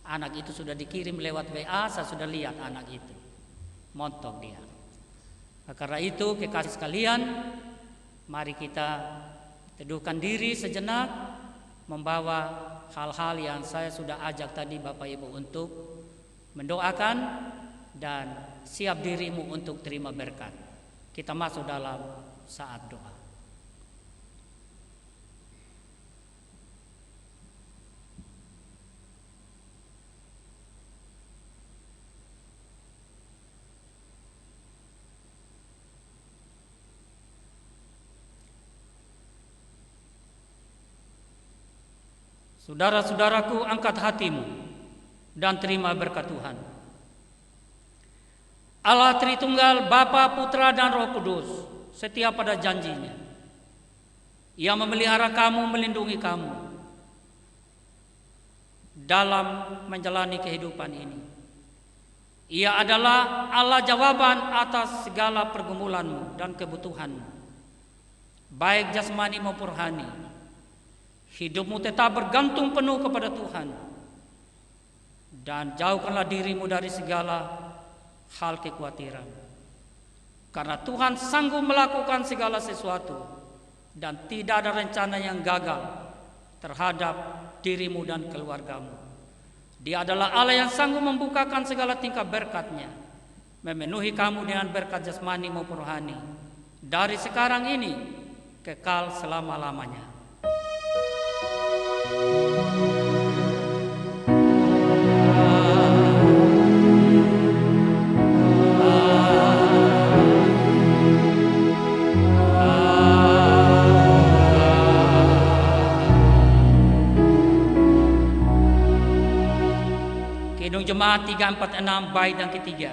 Anak itu sudah dikirim lewat WA, saya sudah lihat anak itu. Montok dia. Nah, karena itu kekasih sekalian, mari kita teduhkan diri sejenak, membawa hal-hal yang saya sudah ajak tadi Bapak Ibu untuk mendoakan dan siap dirimu untuk terima berkat. Kita masuk dalam saat doa. Saudara-saudaraku, angkat hatimu dan terima berkat Tuhan. Allah Tritunggal, Bapa, Putra, dan Roh Kudus, setia pada janjinya. Ia memelihara kamu, melindungi kamu dalam menjalani kehidupan ini. Ia adalah Allah jawaban atas segala pergumulanmu dan kebutuhanmu, baik jasmani maupun rohani. Hidupmu tetap bergantung penuh kepada Tuhan. Dan jauhkanlah dirimu dari segala hal kekhawatiran. Karena Tuhan sanggup melakukan segala sesuatu. Dan tidak ada rencana yang gagal terhadap dirimu dan keluargamu. Dia adalah Allah yang sanggup membukakan segala tingkah berkat-Nya, memenuhi kamu dengan berkat jasmani maupun rohani, dari sekarang ini kekal selama-lamanya. Kidung Jemaat 346 bait yang ketiga.